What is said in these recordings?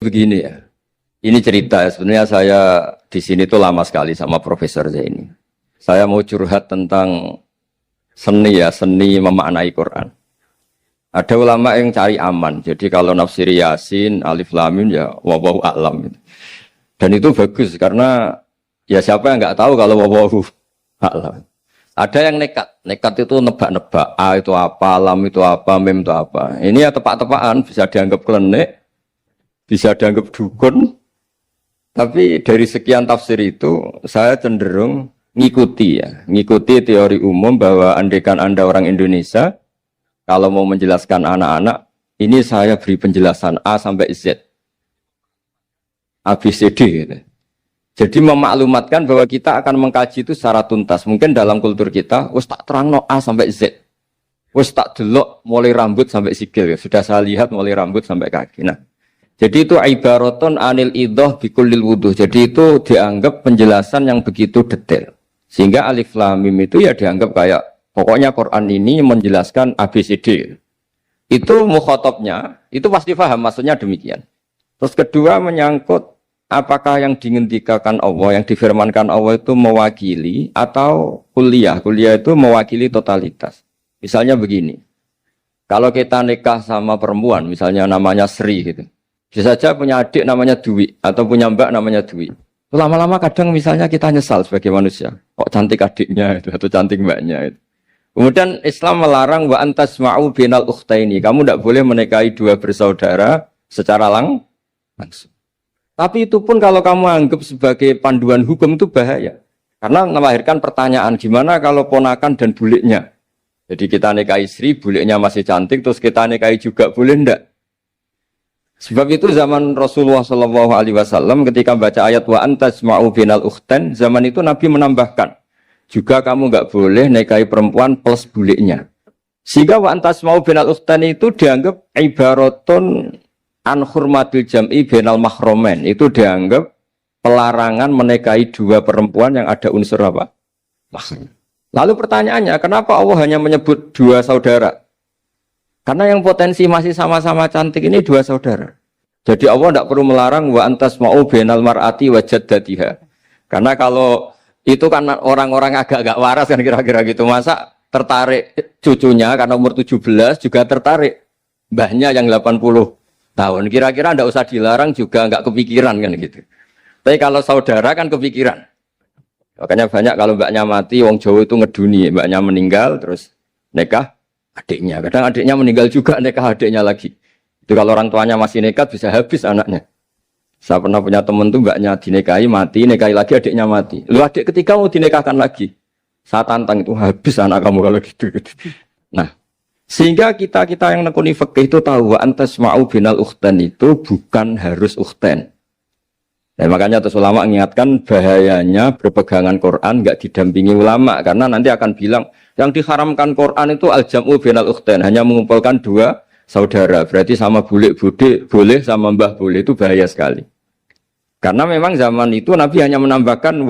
begini ya. Ini cerita ya. Sebenarnya saya di sini tuh lama sekali sama Profesor Zaini. Saya mau curhat tentang seni ya, seni memaknai Quran. Ada ulama yang cari aman. Jadi kalau nafsir Yasin, Alif Lam Mim ya wallahu a'lam. Dan itu bagus karena ya siapa yang nggak tahu kalau wallahu a'lam. Ada yang nekat itu nebak-nebak. A itu apa, lam itu apa, mim itu apa. Ini ya tepak-tepakan, bisa dianggap klenik, bisa dianggap dukun. Tapi dari sekian tafsir itu, saya cenderung ngikuti teori umum bahwa andaikan Anda orang Indonesia, kalau mau menjelaskan anak-anak, ini saya beri penjelasan A sampai Z. A, B, C, D gitu. Jadi memaklumatkan bahwa kita akan mengkaji itu secara tuntas. Mungkin dalam kultur kita, wis tak terangno A sampai Z. Wis tak delok mulai rambut sampai sikil. Ya. Sudah saya lihat mulai rambut sampai kaki. Nah, jadi itu ibaratun anil idhah bikullil wuduh. Jadi itu dianggap penjelasan yang begitu detail. Sehingga Alif Lam Mim itu ya dianggap kayak, pokoknya Quran ini menjelaskan ABCD. Itu mukhatabnya, itu pasti paham maksudnya demikian. Terus kedua menyangkut apakah yang dingendikakan Allah, yang difirmankan Allah itu mewakili atau kuliah. Kuliah itu mewakili totalitas. Misalnya begini, kalau kita nikah sama perempuan, misalnya namanya Sri gitu. Bisa saja punya adik namanya Dwi, atau punya mbak namanya Dwi. Lama-lama kadang misalnya kita nyesal sebagai manusia. Kok cantik adiknya itu, atau cantik mbaknya itu. Kemudian Islam melarang wa antasma'u binal ukhtaini. Kamu tidak boleh menikahi dua bersaudara secara langsung. Tapi itu pun kalau kamu anggap sebagai panduan hukum itu bahaya. Karena melahirkan pertanyaan, gimana kalau ponakan dan buliknya? Jadi kita nikahi Sri, buliknya masih cantik, terus kita nikahi juga, boleh enggak? Sebab itu zaman Rasulullah SAW ketika baca ayat wa antasma'u binal ukhtan, zaman itu Nabi menambahkan, juga kamu enggak boleh nikahi perempuan plus buliknya. Sehingga wa antasma'u binal ukhtan itu dianggap ibaratun an hurmatil jam'i bainal mahromen, itu dianggap pelarangan menikahi dua perempuan yang ada unsur apa? Mahram. Lalu pertanyaannya, kenapa Allah hanya menyebut dua saudara? Karena yang potensi masih sama-sama cantik ini dua saudara. Jadi Allah tidak perlu melarang wa antasma'u bainal mar'ati wa jaddatiha. Karena kalau itu kan orang-orang agak-agak waras kan kira-kira gitu, masa tertarik cucunya karena umur 17 juga tertarik mbahnya yang 80 tahun, kira-kira ndak usah dilarang juga nggak kepikiran kan gitu. Tapi kalau saudara kan kepikiran. Makanya banyak kalau mbaknya mati, wong Jawa itu ngeduni, mbaknya meninggal terus nikah adiknya. Kadang adiknya meninggal juga nikah adiknya lagi. Itu kalau orang tuanya masih nekat bisa habis anaknya. Saya pernah punya teman tuh mbaknya dinikahi mati, nikahi lagi adiknya mati. Lu adik ketiga mau dinikahkan lagi. Saya tantang itu habis anak kamu kalau gitu. Nah, sehingga kita yang nekuni fikih itu tahu wa antasma'u binal ukhtan itu bukan harus ukhtan. Dan makanya terus ulama mengingatkan bahayanya berpegangan Quran enggak didampingi ulama karena nanti akan bilang yang diharamkan Quran itu al-jam'u binal ukhtan, hanya mengumpulkan dua saudara. Berarti sama bulik bude boleh, sama mbah boleh, itu bahaya sekali. Karena memang zaman itu Nabi hanya menambahkan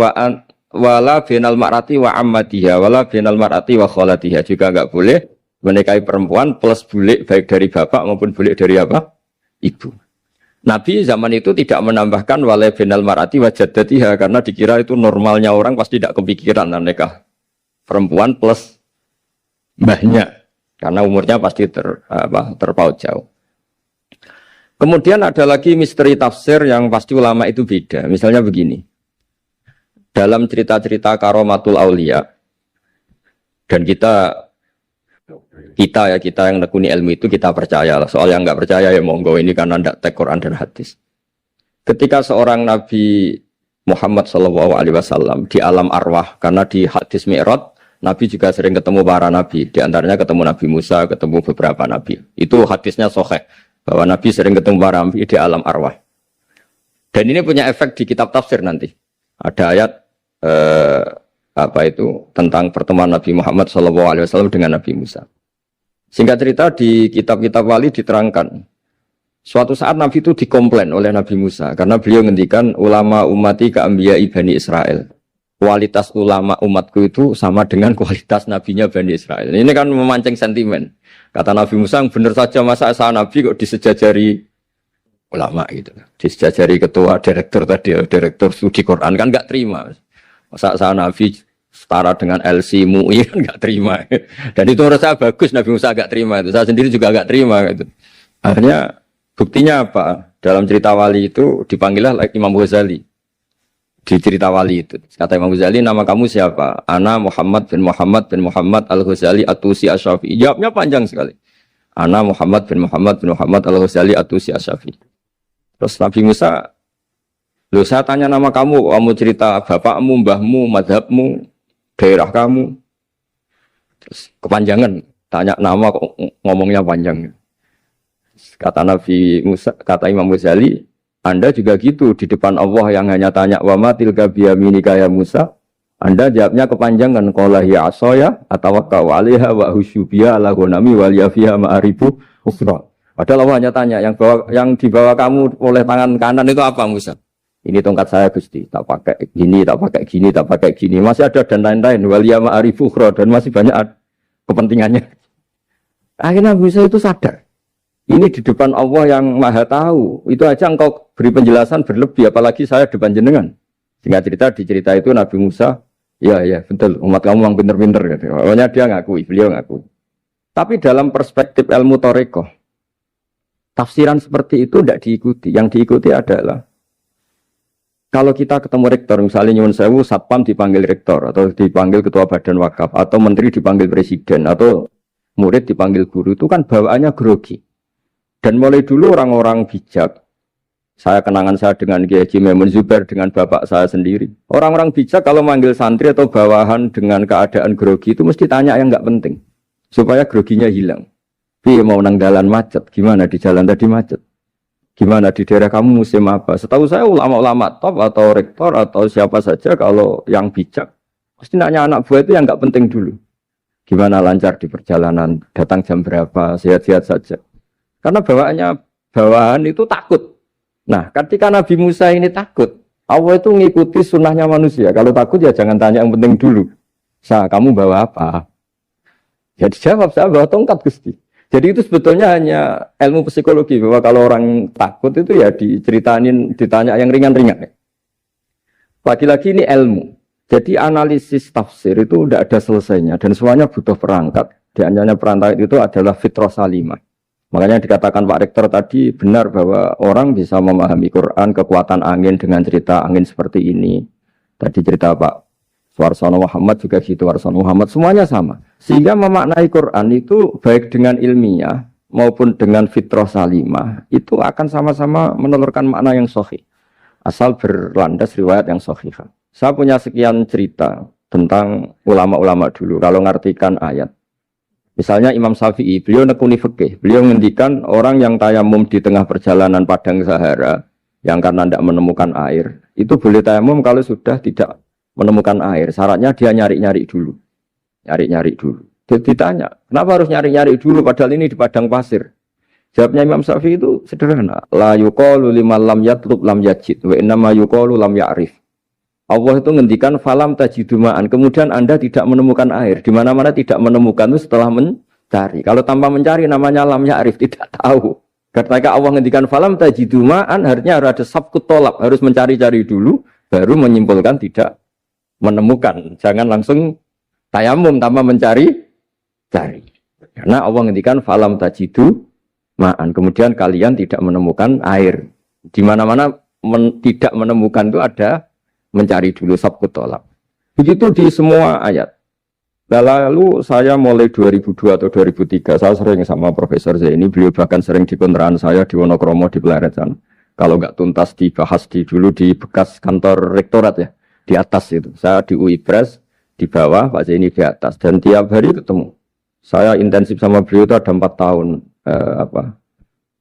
wala binal mar'ati wa ammatiha, wala binal mar'ati wa kholatiha, juga enggak boleh menikahi perempuan plus bulik baik dari bapak maupun bulik dari apa? Ibu. Nabi zaman itu tidak menambahkan wala binal mar'ati wa jaddatiha karena dikira itu normalnya orang pasti tidak kepikiran nikah perempuan plus mbahnya karena umurnya pasti terpaut jauh. Kemudian ada lagi misteri tafsir yang pasti ulama itu beda. Misalnya begini. Dalam cerita-cerita karomatul aulia dan kita yang nekuni ilmu itu kita percaya lah. Soal yang nggak percaya ya monggo, ini karena tidak tek Quran dan hadis. Ketika seorang Nabi Muhammad SAW di alam arwah, karena di hadis Mi'raj Nabi juga sering ketemu para nabi, di antaranya ketemu Nabi Musa, ketemu beberapa nabi. Itu hadisnya sahih bahwa Nabi sering ketemu para nabi di alam arwah. Dan ini punya efek di kitab tafsir nanti. Ada ayat tentang pertemuan Nabi Muhammad SAW dengan Nabi Musa. Singkat cerita di kitab-kitab wali diterangkan, suatu saat Nabi itu dikomplain oleh Nabi Musa karena beliau ngendikan ulama ummati ka'ambiya Bani Israel. Kualitas ulama umatku itu sama dengan kualitas nabinya Bani Israel. Ini kan memancing sentimen. Kata Nabi Musa, benar saja masa saya Nabi kok disejajari ulama gitu. Disejajari ketua direktur tadi, direktur studi Quran kan nggak terima. Masa saya Nabi setara dengan LC MUI kan nggak terima. Dan itu menurut saya bagus Nabi Musa nggak terima itu. Saya sendiri juga nggak terima gitu. Akhirnya buktinya apa? Dalam cerita wali itu dipanggillah Imam Ghazali. Di cerita wali itu kata Imam Ghazali, nama kamu siapa? Ana Muhammad bin Muhammad Al-Ghazali At-Tusi Asy-Syafi'i. Jawabnya panjang sekali. Ana Muhammad bin Muhammad Al-Ghazali At-Tusi Asy-Syafi'i. Terus Nabi Musa, loh saya tanya nama kamu cerita bapakmu, mbahmu, madhabmu, daerah kamu. Terus kepanjangan, tanya nama kok ngomongnya panjang. Kata Nabi Musa, kata Imam Ghazali, Anda juga gitu di depan Allah yang hanya tanya wa ma tilka biyaminika ya Musa. Anda jawabnya kepanjangan qala hiya asaya atawakkau 'alaiha wa husyubiya ala ghanami wa liyafiha ma'aribu ukhra. Padahal Allah hanya tanya yang dibawa kamu oleh tangan kanan itu apa Musa? Ini tongkat saya Gusti, tak pakai gini, tak pakai gini, tak pakai gini. Masih ada dan lain-lain wa liya ma'aribu ukhra dan masih banyak kepentingannya. Akhirnya Musa itu sadar. Ini di depan Allah yang maha tahu. Itu aja engkau beri penjelasan berlebih. Apalagi saya depan jenengan. Sehingga di cerita itu Nabi Musa. Ya betul. Umat kamu yang pinter-pinter. Gitu. Pokoknya dia ngakui. Beliau ngakui. Tapi dalam perspektif ilmu Thariqah. Tafsiran seperti itu tidak diikuti. Yang diikuti adalah. Kalau kita ketemu rektor. Misalnya Nyuwun Sewu, Satpam dipanggil rektor. Atau dipanggil ketua badan wakaf. Atau menteri dipanggil presiden. Atau murid dipanggil guru. Itu kan bawaannya grogi. Dan mulai dulu orang-orang bijak, saya kenangan saya dengan Kiai Haji Maimun Zubair dengan bapak saya sendiri. Orang-orang bijak kalau manggil santri atau bawahan dengan keadaan grogi itu mesti tanya yang nggak penting. Supaya groginya hilang. Piye mau nang dalan macet, gimana di jalan tadi macet? Gimana di daerah kamu musim apa? Setahu saya ulama-ulama top atau rektor atau siapa saja kalau yang bijak, mesti nanya anak buah itu yang nggak penting dulu. Gimana lancar di perjalanan, datang jam berapa, sehat-sehat saja. Karena bawahan itu takut. Nah, ketika Nabi Musa ini takut, Allah itu mengikuti sunnahnya manusia. Kalau takut ya jangan tanya yang penting dulu. Kamu bawa apa? Ya dijawab, saya bawa tongkat Gusti. Jadi itu sebetulnya hanya ilmu psikologi. Bahwa kalau orang takut itu ya ditanya yang ringan-ringan. Lagi-lagi ini ilmu. Jadi analisis tafsir itu tidak ada selesainya. Dan semuanya butuh perangkat. Di antaranya perangkat itu adalah fitrah salimah. Makanya dikatakan Pak Rektor tadi benar bahwa orang bisa memahami Quran, kekuatan angin dengan cerita angin seperti ini. Tadi cerita Pak Warsono Muhammad juga gitu, Warsono Muhammad, semuanya sama. Sehingga memaknai Quran itu baik dengan ilmiah maupun dengan fitrah salimah, itu akan sama-sama menelurkan makna yang sahih. Asal berlandas riwayat yang sahih. Saya punya sekian cerita tentang ulama-ulama dulu, kalau ngartikan ayat. Misalnya Imam Syafi'i, beliau nekuni fikih. Beliau menghentikan orang yang tayamum di tengah perjalanan padang Sahara, yang karena tidak menemukan air, itu boleh tayamum kalau sudah tidak menemukan air. Syaratnya dia nyari-nyari dulu. Nyari-nyari dulu. Ditanya, kenapa harus nyari-nyari dulu padahal ini di padang pasir? Jawabnya Imam Syafi'i itu sederhana. La yuqalu liman lam yatlub lam yajid, wa innama yuqalu lam ya'rif. Allah itu ngendikan falam tajiduma'an. Kemudian Anda tidak menemukan air. Di mana-mana tidak menemukan itu setelah mencari. Kalau tanpa mencari namanya lam ya'rif, tidak tahu. Ketika Allah ngendikan falam tajiduma'an, artinya harus ada sabkut tolak. Harus mencari-cari dulu, baru menyimpulkan tidak menemukan. Jangan langsung tayamum tanpa mencari-cari. Karena Allah ngendikan falam tajiduma'an. Kemudian kalian tidak menemukan air. Di mana-mana tidak menemukan itu ada mencari dulu sabkut tolak. Begitu di semua ayat. Lalu saya mulai 2002 atau 2003, saya sering sama Profesor Zaini, beliau bahkan sering di kontrakan saya di Wonokromo di Pleret sana. Kalau nggak tuntas dibahas dulu di bekas kantor rektorat ya, di atas itu. Saya di UI Pres, di bawah, Pak Zaini di atas. Dan tiap hari ketemu. Saya intensif sama beliau itu ada 4 tahun.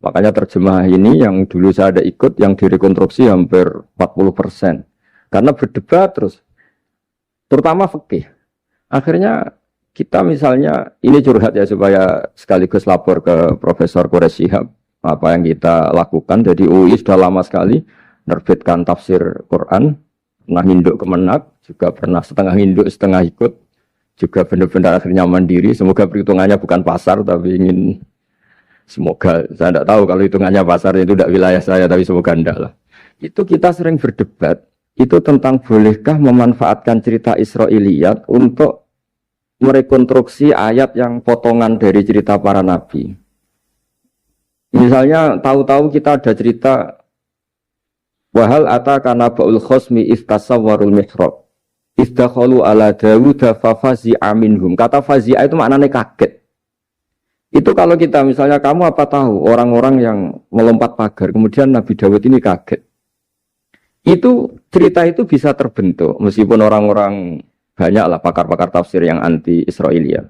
Makanya terjemah ini yang dulu saya ada ikut, yang direkonstruksi hampir 40%. Karena berdebat terus, terutama fikih. Akhirnya kita misalnya, ini curhat ya supaya sekaligus lapor ke Profesor Quraish Shihab apa yang kita lakukan. Jadi UI sudah lama sekali menerbitkan tafsir Quran, pernah nginduk Kemenak, juga pernah setengah nginduk setengah ikut, juga benar-benar akhirnya mandiri. Semoga perhitungannya bukan pasar tapi ingin Semoga, saya tidak tahu kalau hitungannya pasar itu tidak wilayah saya, tapi semoga enggak lah. Itu kita sering berdebat, itu tentang bolehkah memanfaatkan cerita Israiliyat untuk merekonstruksi ayat yang potongan dari cerita para nabi. Misalnya, tahu-tahu kita ada cerita, wahal ataka naba'ul khosmi istasawwarul mihrab, istakhalu ala Dawuda fafazi'a minhum. Kata fazi'a itu maknanya kaget. Itu kalau kita misalnya kamu apa tahu orang-orang yang melompat pagar kemudian Nabi Dawud ini kaget. Itu cerita itu bisa terbentuk meskipun orang-orang banyaklah pakar-pakar tafsir yang anti Israiliyat.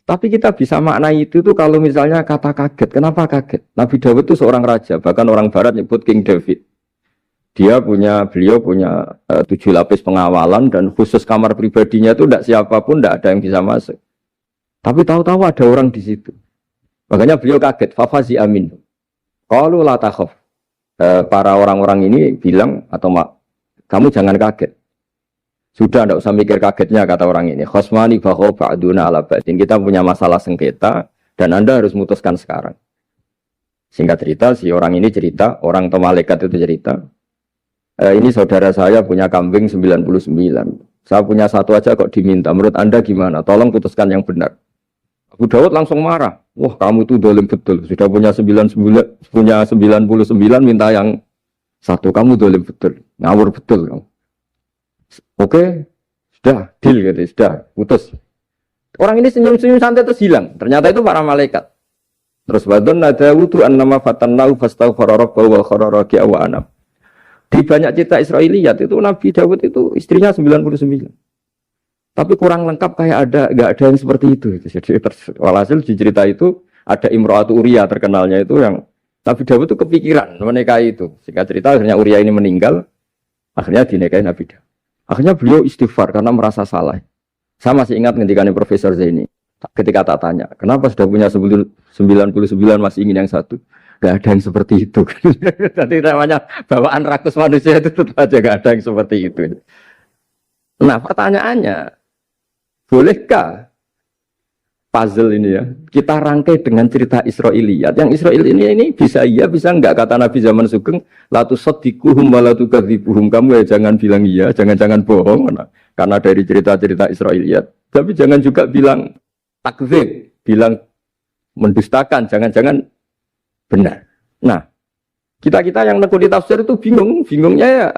Tapi kita bisa maknai itu tuh kalau misalnya kata kaget. Kenapa kaget? Nabi Dawud itu seorang raja, bahkan orang barat nyebut King David. Beliau punya 7 lapis pengawalan dan khusus kamar pribadinya itu tidak siapapun, tidak ada yang bisa masuk. Tapi tahu-tahu ada orang di situ. Makanya beliau kaget. Fafazi amin. Qalu la takhaf. Para orang-orang ini bilang atau kamu jangan kaget. Sudah tidak usah mikir kagetnya kata orang ini. Khosmani bakho ba'duna ala ba'din. Kita punya masalah sengketa dan Anda harus memutuskan sekarang. Singkat cerita si orang ini cerita, orang atau malaikat itu cerita. Ini saudara saya punya kambing 99. Saya punya satu aja kok diminta. Menurut Anda gimana? Tolong putuskan yang benar. Abu Dawud langsung marah. Wah, kamu itu dolim betul. Sudah punya 99, minta yang satu. Kamu dolim betul. Ngawur betul kamu. Oke, sudah deal gitu, sudah putus. Orang ini senyum-senyum santai terus hilang. Ternyata itu para malaikat. Terus wadon Dawud annama fatannahu fastaghfara rabbahu wa kharra raki'a wa anam. Di banyak cerita Israiliyat itu Nabi Dawud itu istrinya 99. Tapi kurang lengkap kayak nggak ada yang seperti itu. Jadi walhasil di cerita itu ada Imro'atu Uria terkenalnya itu yang Nabi Dawud itu kepikiran menikahi itu. Singkat cerita akhirnya Uria ini meninggal, akhirnya dinikahi Nabi Dawud. Akhirnya beliau istighfar karena merasa salah. Saya masih ingat ketika Profesor Zaini, ketika tak tanya, kenapa sudah punya 99 masih ingin yang satu? Gak ada yang seperti itu. Jadi namanya bawaan rakus manusia itu tetap aja gak ada yang seperti itu. Nah pertanyaannya, bolehkah puzzle ini ya kita rangkai dengan cerita Israiliyat? Yang Israil ini bisa iya, bisa enggak? Kata Nabi zaman Sugeng, la tusaddiquhum wa la tukadzibuhum. Kamu ya jangan bilang iya, jangan bohong karena dari cerita-cerita Israiliyat. Tapi jangan juga bilang takdzib, bilang mendustakan, jangan-jangan benar. Nah, kita yang nekuni tafsir itu bingungnya ya.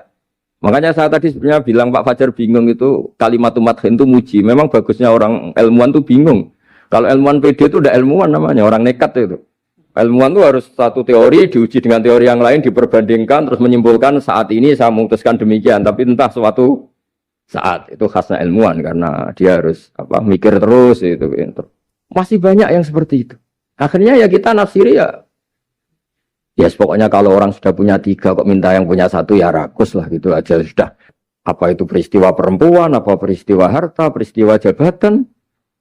Makanya saya tadi sebenarnya bilang Pak Fajar bingung itu kalimat madhin itu muji. Memang bagusnya orang ilmuwan itu bingung. Kalau ilmuwan PD itu udah ilmuwan namanya, orang nekat itu. Ilmuwan itu harus satu teori diuji dengan teori yang lain, diperbandingkan terus menyimpulkan saat ini saya memutuskan demikian. Tapi entah suatu saat itu khasnya ilmuwan karena dia harus mikir terus itu. Masih banyak yang seperti itu. Akhirnya ya kita nafsiri ya. Yes, pokoknya kalau orang sudah punya 3 kok minta yang punya 1 ya rakus lah gitu aja sudah. Apa itu peristiwa perempuan, apa peristiwa harta, peristiwa jabatan.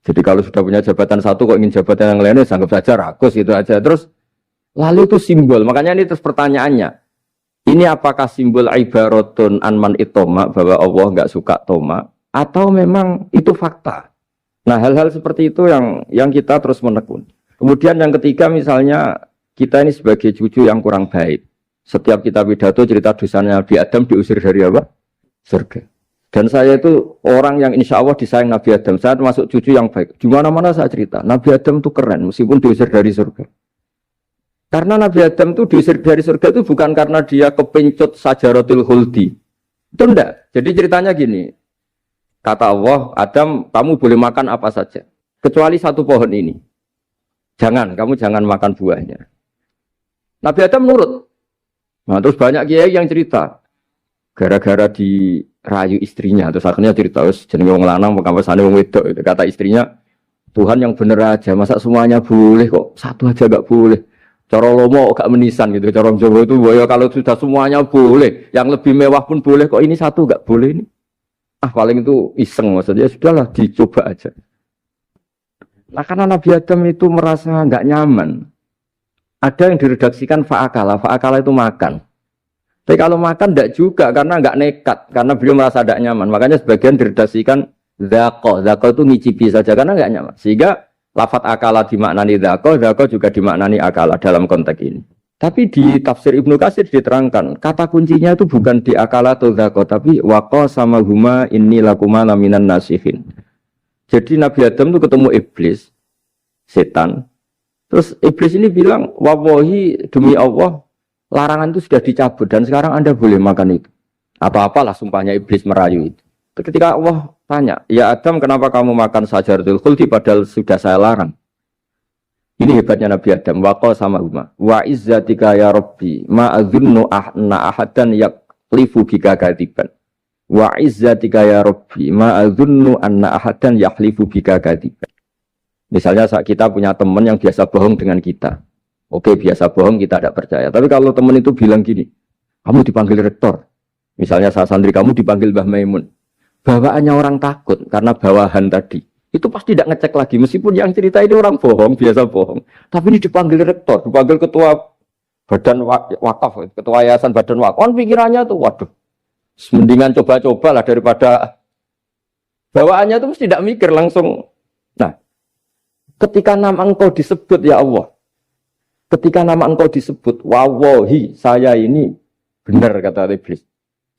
Jadi kalau sudah punya jabatan 1 kok ingin jabatan yang lainnya anggap saja rakus gitu aja. Terus lalu itu simbol. Makanya ini terus pertanyaannya. Ini apakah simbol ibaratun anman itoma bahwa Allah enggak suka toma atau memang itu fakta? Nah, hal-hal seperti itu yang kita terus menekun. Kemudian yang ketiga misalnya kita ini sebagai cucu yang kurang baik. Setiap kita pidato cerita dosanya Nabi Adam diusir dari apa? Surga. Dan saya itu orang yang insya Allah disayang Nabi Adam. Saya termasuk cucu yang baik. Di mana-mana saya cerita. Nabi Adam itu keren meskipun diusir dari surga. Karena Nabi Adam itu diusir dari surga itu bukan karena dia kepencut sajaratul khuldi. Itu enggak. Jadi ceritanya gini. Kata Allah, Adam kamu boleh makan apa saja. Kecuali 1 pohon ini. Kamu jangan makan buahnya. Nabi Adam nurut. Nah, terus banyak kiai yang cerita. Gara-gara dirayu istrinya. Terus akhirnya cerita, jenenge wong lanang pekampesane wong wedok. Kata istrinya, Tuhan yang bener aja. Masa semuanya boleh kok? 1 aja gak boleh. Cara lomo gak menisan gitu. Cara Jawa itu, ya kalau sudah semuanya boleh. Yang lebih mewah pun boleh. Kok ini 1 gak boleh ini? Paling itu iseng maksudnya. Sudahlah, dicoba aja. Nah, karena Nabi Adam itu merasa gak nyaman. Ada yang diredaksikan fa'akala itu makan. Tapi kalau makan tidak juga karena nggak nekat, karena beliau merasa tidak nyaman. Makanya sebagian diredaksikan zaqo itu ngicipi saja karena nggak nyaman. Sehingga lafat akala dimaknani dzaqo juga dimaknani akala dalam konteks ini. Tapi di tafsir Ibnu Katsir diterangkan, kata kuncinya itu bukan di akala atau dzaqo, tapi waqa sama huma inni lakuma laminan nasihin. Jadi Nabi Adam itu ketemu iblis, setan. Terus iblis ini bilang, wallahi demi Allah, larangan itu sudah dicabut dan sekarang Anda boleh makan itu. Apa-apalah sumpahnya iblis merayu itu. Ketika Allah tanya, ya Adam kenapa kamu makan sajaratul khuldi padahal sudah saya larang. Ini hebatnya Nabi Adam. Waqa sama huma. Wa izzatika ya Rabbi ma adzunnu anna ahadan yaklifu bika kadiban. Wa izzatika ya Rabbi ma adzunnu anna ahadan yaklifu bika kadiban. Misalnya saat kita punya teman yang biasa bohong dengan kita. Oke, biasa bohong kita tidak percaya. Tapi kalau teman itu bilang gini, kamu dipanggil rektor. Misalnya saat santri kamu dipanggil Mbah Maimun. Bawaannya orang takut karena bawahan tadi. Itu pasti tidak ngecek lagi. Meskipun yang cerita ini orang bohong, biasa bohong. Tapi ini dipanggil rektor, dipanggil ketua badan wakaf, ketua yayasan badan wakaf. Kan pikirannya tuh, waduh, mendingan coba-coba lah daripada bawaannya tuh mesti tidak mikir langsung. Nah, ketika nama engkau disebut ya Allah, ketika nama engkau disebut, wallahi saya ini benar kata iblis.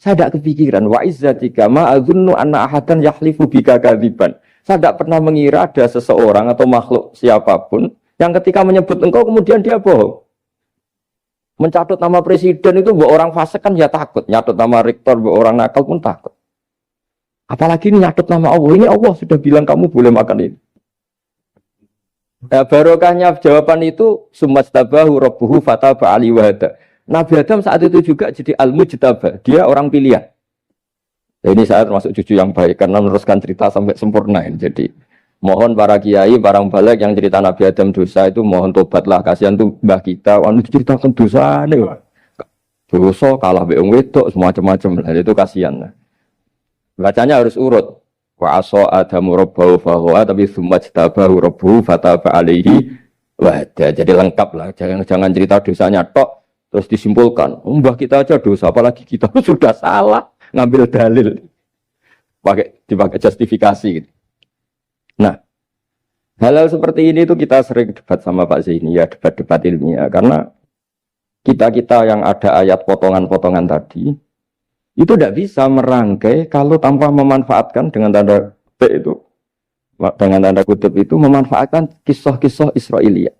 Saya tidak kepikiran wa izzatika ma adzunnu anna ahadan yahlifu bika kadziban. Saya tidak pernah mengira ada seseorang atau makhluk siapapun yang ketika menyebut engkau kemudian dia bohong. Mencatut nama presiden itu buat orang fasik kan ya takut. Nyatut nama rektor buat orang nakal pun takut. Apalagi ini nyatut nama Allah. Ini Allah sudah bilang kamu boleh makan ini. Nah, barokahnya jawaban itu sumastabahu rabbuhu fataba ali wahada. Nabi Adam saat itu juga jadi al-mujtaba. Dia orang pilihan. Ini saya termasuk cucu yang baik karena meneruskan cerita sampai sempurna. Jadi mohon para kiai, para balik yang cerita Nabi Adam dosa itu mohon tobatlah. Kasihan tuh mbah kita, anu ceritakan dosa nih. Dosa kalah beong wedok semacam-macam lah itu kasihan. Bacanya harus urut. Wa aso adamu rabbahu fahuwa tapi tsumma jtabahu rabbuhu fataba alaihi wahda. Jadi lengkap lah. Jangan cerita dosanya tok terus disimpulkan. Mbah kita aja dosa apalagi kita sudah salah. Ngambil dalil dipakai justifikasi gitu. Nah, hal-hal seperti ini tuh kita sering debat sama Pak Zaini ya, debat-debat ilmiah karena kita yang ada ayat potongan-potongan tadi itu tidak bisa merangkai kalau tanpa memanfaatkan dengan tanda kutip itu memanfaatkan kisah-kisah Israiliyah.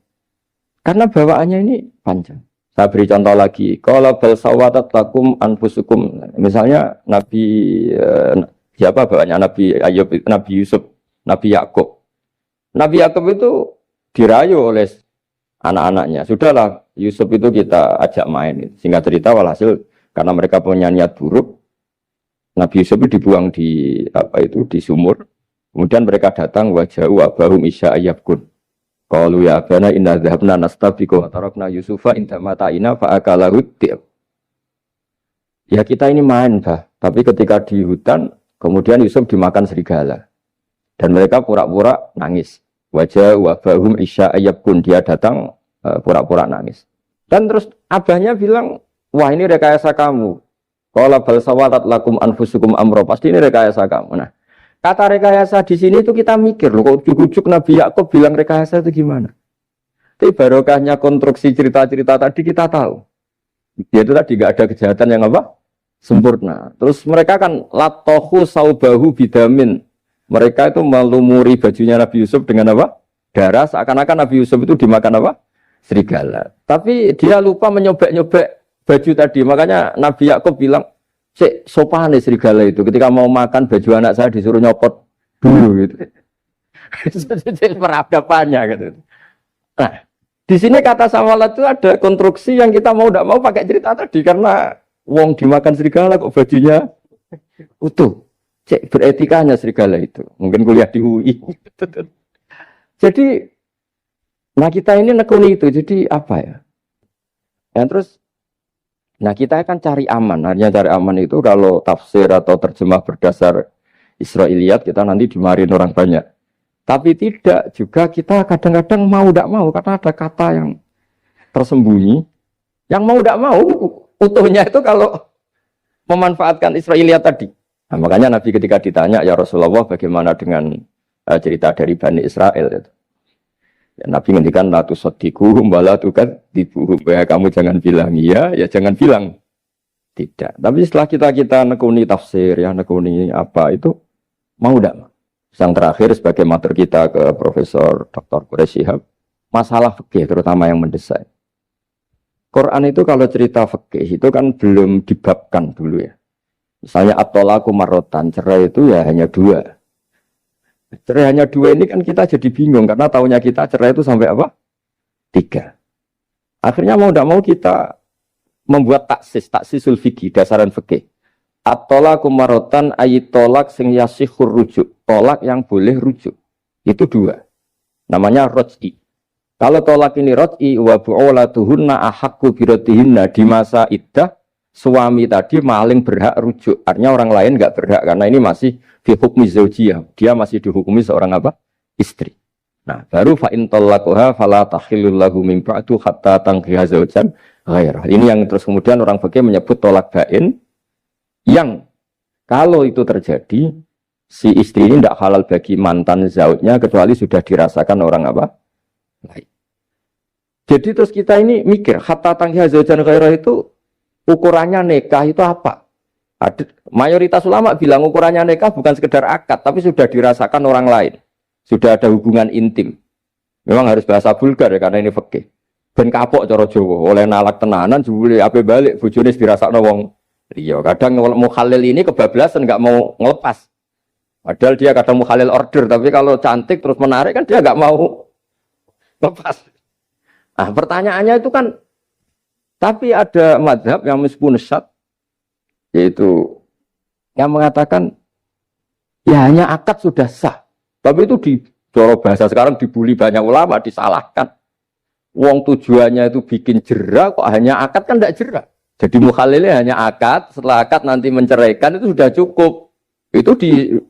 Karena bawaannya ini panjang. Saya beri contoh lagi. Qala bal sawatat lakum anfusukum. Misalnya siapa bapaknya Nabi Ayub, Nabi Yusuf, Nabi Yakub. Nabi Yakub itu dirayu oleh anak-anaknya. Sudahlah Yusuf itu kita ajak main. Singkat cerita walhasil karena mereka punya niat buruk, Nabi Yusuf itu dibuang di sumur. Kemudian mereka datang waja'u abahum isya ayyabkun. Qalu ya abana inna dhahabna nastabiqu wa tarakna Yusufa inda mata'ina fa akalahu dhi'ab. Ya kita ini main, Bah. Tapi ketika di hutan, kemudian Yusuf dimakan serigala. Dan mereka pura-pura nangis. Wajah wabahum isya ayyabkun. Dia datang pura-pura nangis. Dan terus abahnya bilang, wah ini rekayasa kamu. Qala bal sawatat lakum anfusukum amro. Pasti ini rekayasa kamu. Nah, kata rekayasa di sini itu kita mikir loh, kok ujuk-ujuk Nabi Yakub bilang rekayasa itu gimana? Tapi barokahnya konstruksi cerita-cerita tadi kita tahu. Dia itu tadi nggak ada kejahatan yang apa? Sempurna. Terus mereka kan latohu saubahu bidamin. Mereka itu melumuri bajunya Nabi Yusuf dengan apa? Darah. Seakan-akan Nabi Yusuf itu dimakan apa? Serigala. Tapi dia lupa menyobek-nyobek baju tadi. Makanya Nabi Yakub bilang, sopan serigala itu ketika mau makan baju anak saya disuruh nyopot dulu gitu. Peradabannya gitu. Nah, di sini kata sawalat itu ada konstruksi yang kita mau tidak mau pakai cerita tadi karena wong dimakan serigala kok bajunya utuh. Cek beretikanya serigala itu. Mungkin kuliah di UI. Jadi, nah kita ini nekuni itu. Jadi apa ya? Dan terus nah kita akan cari aman. Artinya cari aman itu kalau tafsir atau terjemah berdasar Israiliyat kita nanti dimarin orang banyak. Tapi tidak juga kita kadang-kadang mau tidak mau karena ada kata yang tersembunyi. Yang mau tidak mau utuhnya itu kalau memanfaatkan Israiliyat tadi. Nah, makanya Nabi ketika ditanya ya Rasulullah bagaimana dengan cerita dari Bani Israel itu. Ya, Nabi ngendikan la tusaddiquhum wa la tukadzibuhum. Ya kamu jangan bilang iya, ya jangan bilang tidak. Tapi setelah kita nekuni tafsir, ya nekuni apa itu mau tidak? Yang terakhir sebagai matur kita ke Profesor Dr. Quraish Shihab, masalah fikih terutama yang mendesak. Quran itu kalau cerita fikih itu kan belum dibabkan dulu ya. Misalnya at-thalaqu marratan, cerai itu ya hanya 2. Cerai hanya 2 ini kan kita jadi bingung karena taunya kita cerai itu sampai apa? 3. Akhirnya mau tidak mau kita membuat taksisul fikih, dasaran fikih. At-thalaqu marratan ayat tolak sing yasihur rujuk, tolak yang boleh rujuk. Itu 2. Namanya roj'i. Kalau tolak ini roj'i wa bu'ulatuhunna ahaqqu biratihinna, di masa iddah suami tadi maling berhak rujuk. Artinya orang lain enggak berhak karena ini masih fi hukmi zaujiyah. Dia masih dihukumi seorang apa? Istri. Nah, baru fa in talaquha fala tahillul lahu min ba'du hatta tankiha zaujan ghairah. Ini yang terus kemudian orang fikih menyebut tolak bain, yang kalau itu terjadi si istri ini tidak halal bagi mantan zaujnya kecuali sudah dirasakan orang apa? Lain. Jadi terus kita ini mikir hatta tankiha zaujan ghairah itu ukurannya nikah itu apa? Mayoritas ulama bilang ukurannya nikah bukan sekedar akad tapi sudah dirasakan orang lain. Sudah ada hubungan intim. Memang harus bahasa vulgar ya karena ini fikih. Ben kapok cara Jawa oleh nalak tenanan jebule ape balik bojone dirasakno wong liya. Kadang mukhalil ini kebablasan enggak mau ngelepas. Padahal dia kadang mukhalil order tapi kalau cantik terus menarik kan dia enggak mau lepas. Nah, pertanyaannya itu kan tapi ada madhab yang meskipun syad yaitu yang mengatakan ya hanya akad sudah sah. Tapi itu di cara bahasa sekarang dibully banyak ulama, disalahkan. Wong tujuannya itu bikin jera kok hanya akad kan tidak jera. Jadi mukhalilnya hanya akad, setelah akad nanti menceraikan itu sudah cukup. Itu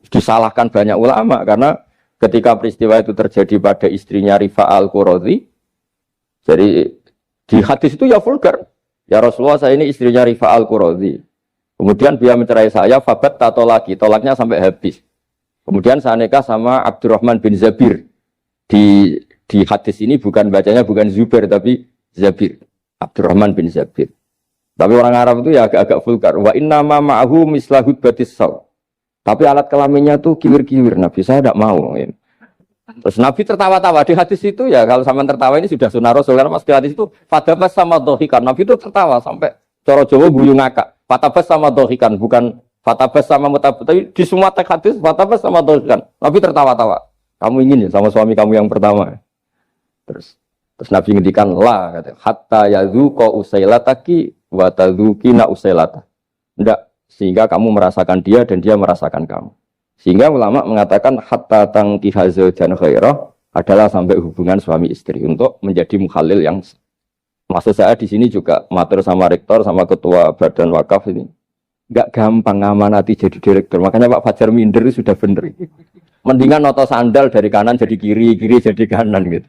disalahkan banyak ulama karena ketika peristiwa itu terjadi pada istrinya Rifa al-Quradi. Jadi di hadis itu ya vulgar. Ya Rasulullah saya ini istrinya Rifa al-Quradi. Kemudian dia mencerai saya, fabat tato lagi, tolaknya sampai habis. Kemudian saya nikah sama Abdurrahman bin Zabir. Di hadis ini bukan bacanya bukan Zubair tapi Zabir. Abdurrahman bin Zabir. Tapi orang Arab itu ya agak-agak vulgar. Wa inna ma ma'ahu mislahud batis saw. Tapi alat kelaminnya tuh kiwir-kiwir. Nabi saya tidak mau. Terus Nabi tertawa-tawa di hadis itu ya kalau sama tertawa ini sudah sunnah Rasul karena mas di hadis itu fatabas sama dohikan. Nabi itu tertawa sampai coro Jawa guyu ngakak. Fatabas sama dohikan bukan fatabas sama mutabas. Tapi di semua teks hadis fatabas sama dohikan. Nabi tertawa-tawa. Kamu ingin ya sama suami kamu yang pertama. Terus Nabi ngendikan la kata hatta yadzuqa usailataki wa tadzukina usailata. Enggak, sehingga kamu merasakan dia dan dia merasakan kamu. Sehingga ulama mengatakan hatta tankiha zaujan ghairah adalah sampai hubungan suami istri untuk menjadi mukhalil yang maksud saya di sini juga matur sama rektor sama ketua badan wakaf ini enggak gampang ngamanati jadi direktur. Makanya Pak Fajar minder sudah bener. Mendingan noto sandal dari kanan jadi kiri, kiri jadi kanan gitu.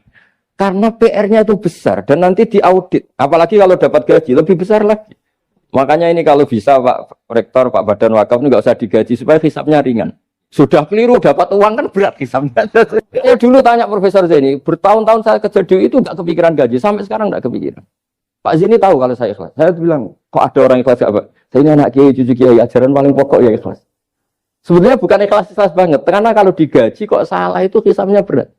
Karena PR-nya itu besar dan nanti diaudit. Apalagi kalau dapat gaji lebih besar lagi. Makanya ini kalau bisa Pak Rektor, Pak Badan Wakaf ini nggak usah digaji supaya hisapnya ringan. Sudah keliru dapat uang kan berat hisapnya. Ya dulu tanya Profesor Zaini, bertahun-tahun saya kerja di itu nggak kepikiran gaji, sampai sekarang nggak kepikiran. Pak Zaini tahu kalau saya ikhlas. Saya bilang, kok ada orang ikhlas apa? Saya ini anak kiai, cucu kiai, ajaran paling pokok ya ikhlas. Sebenarnya bukan ikhlas banget, karena kalau digaji kok salah itu hisapnya berat.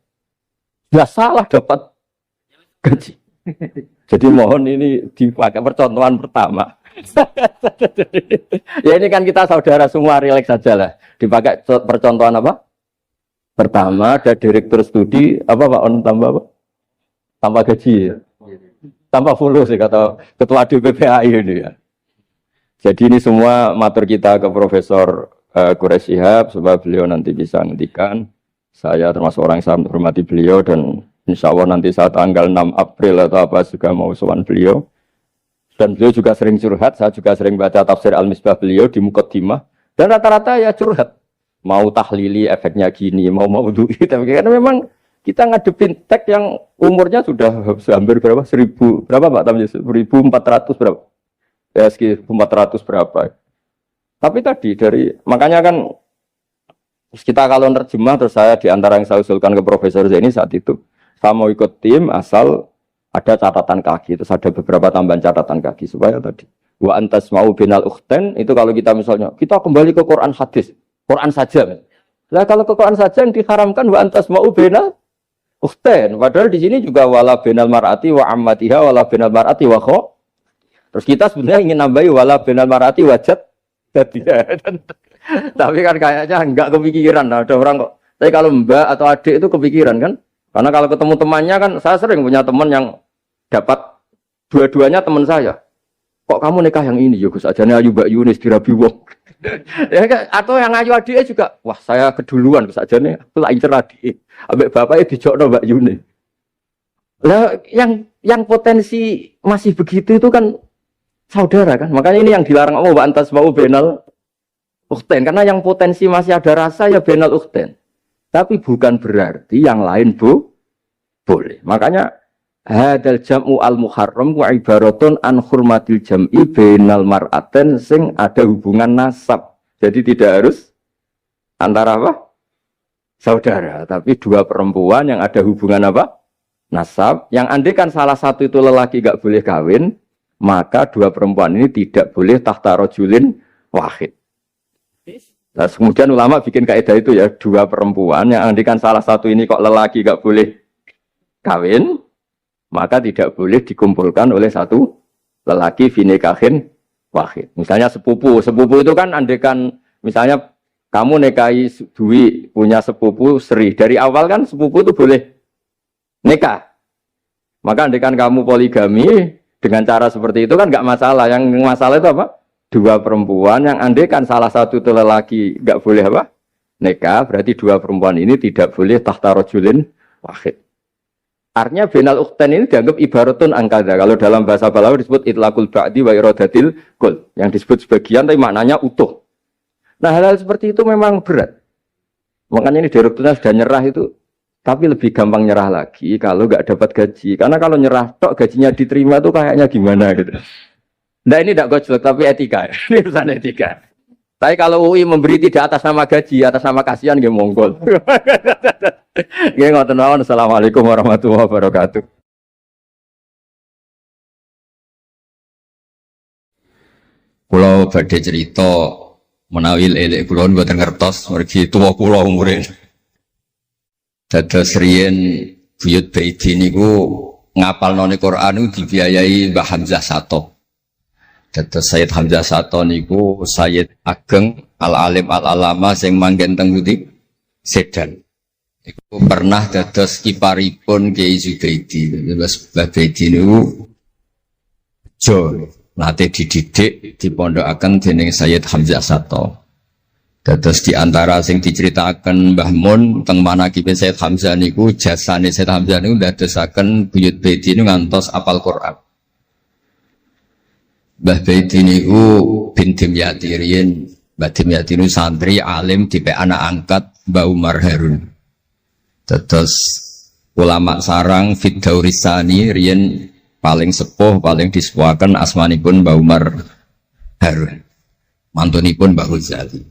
Nggak salah dapat gaji. Jadi mohon ini dipakai percontohan pertama. Ya ini kan kita saudara semua relax saja lah. Dipakai percontohan apa? Pertama ada direktur studi apa Pak On tambah apa? Tambah gaji ya. Tambah follow sih kata ketua DPPAI ini ya. Jadi ini semua matur kita ke Profesor Quraish Shihab supaya beliau nanti bisa ngendikan. Saya termasuk orang yang sangat menghormati beliau dan insya Allah nanti saat tanggal 6 April atau apa juga mau sowan beliau. Dan beliau juga sering curhat, saya juga sering baca tafsir Al-Misbah beliau di Muqaddimah. Dan rata-rata ya curhat. Mau tahlili efeknya gini, mau duit. Tapi karena memang kita ngadepin teks yang umurnya sudah hampir berapa? 1000, berapa Pak Tamji? 1400 berapa? Ya sekitar 400 berapa. Tapi tadi makanya kan kita kalau nerjemah terus saya diantara yang saya usulkan ke Profesor Zaini saat itu Saya mau ikut tim asal ada catatan kaki, terus ada beberapa tambahan catatan kaki supaya tadi wa antas mau binal ukhten itu kalau kita misalnya kita kembali ke Quran hadis, Quran saja. Nah kalau ke Quran saja yang diharamkan wa antas mau binal ukhten, padahal di sini juga wala binal mar'ati wa ammatiha wala binal mar'ati wa kho. Terus kita sebenarnya ingin nambahi wala binal mar'ati wajat tadi. Tapi kan kayaknya enggak kepikiran. Nah, ada orang kok. Tapi kalau mbak atau adik itu kepikiran kan? Karena kalau ketemu temannya kan saya sering punya teman yang dapat dua-duanya teman saya. Kok kamu nikah yang ini? Ya Gus, ajane ayu Mbak Yunis dirabi wong. Ya, atau yang ayu adiknya juga, wah saya keduluan Gus, ajane aku tak incer adik. Ambek bapaknya dijokno Mbak Yunis. Lah yang potensi masih begitu itu kan saudara kan. Makanya ini yang dilarang Allah wa antas mau benal ukhten, karena yang potensi masih ada rasa ya benal ukhten. Tapi bukan berarti yang lain boleh. Makanya hadal jam'u al-muharram wa ibaratun an hurmatil jam'i bainal mar'aten sing ada hubungan nasab. Jadi tidak harus antara apa? Saudara, tapi dua perempuan yang ada hubungan apa? Nasab. Yang andai kan salah satu itu lelaki enggak boleh kawin, maka dua perempuan ini tidak boleh tahta rajulin wahid. Nah, kemudian ulama bikin kaidah itu ya, dua perempuan yang andai kan salah satu ini kok lelaki enggak boleh kawin, maka tidak boleh dikumpulkan oleh satu lelaki finikahin wahid. Misalnya sepupu itu kan andekan misalnya kamu nikahi Dwi punya sepupu Sri, dari awal kan sepupu itu boleh nikah. Maka andekan kamu poligami dengan cara seperti itu kan nggak masalah. Yang masalah itu apa? Dua perempuan yang andekan salah satu itu lelaki nggak boleh apa? Nikah, berarti dua perempuan ini tidak boleh tahta rajulin wahid. Artinya benal ukhten ini dianggap ibaratun angkada. Kalau dalam bahasa Balawi disebut itlaqul ba'di wa iradatil kul. Yang disebut sebagian tapi maknanya utuh. Nah hal-hal seperti itu memang berat. Makanya ini direkturnya sudah nyerah itu. Tapi lebih gampang nyerah lagi kalau nggak dapat gaji. Karena kalau nyerah tok gajinya diterima itu kayaknya gimana gitu. Nah ini tidak gojlok tapi etika. Ini urusan etika. Tapi kalau UI memberi tidak atas nama gaji, atas nama kasihan nggih monggo. Nggih ngoten mawon. Assalamualaikum warahmatullahi wabarakatuh. Kula badhe cerita menawi elek kula mboten ngertos mergi tuwa kula umure. Dados riyen buyut Baiti niku ngapalno Quran niku dibiayai Mbah Hamzah Sato. Dados Sayyid Hamzah Sato niku Sayyid Ageng Al-Alim Al-Alama sing manggen teng pundi Sedan. Iku pernah dados kiparipun Kiai Zubaidi. Terus Mbah Baidi niku jo nate dididik dipondokaken dening Sayyid Hamzah Sato. Dados di antara sing diceritaken Mbah Mun teng manakibe Sayyid Hamzah niku jasane Sayyid Hamzah niku dadosaken buyut Baidi niku ngantos apal Quran. Mbah Baidi niku bin Dimyati riyen, Mbah Dimyati niku santri alim dipe anak angkat Mbah Umar Harun. Terus ulama sarang Fiddaurisani riyen paling sepuh, paling disepuhaken asmanipun Mbah Umar Harun. Mantunipun Mbah Ghazali.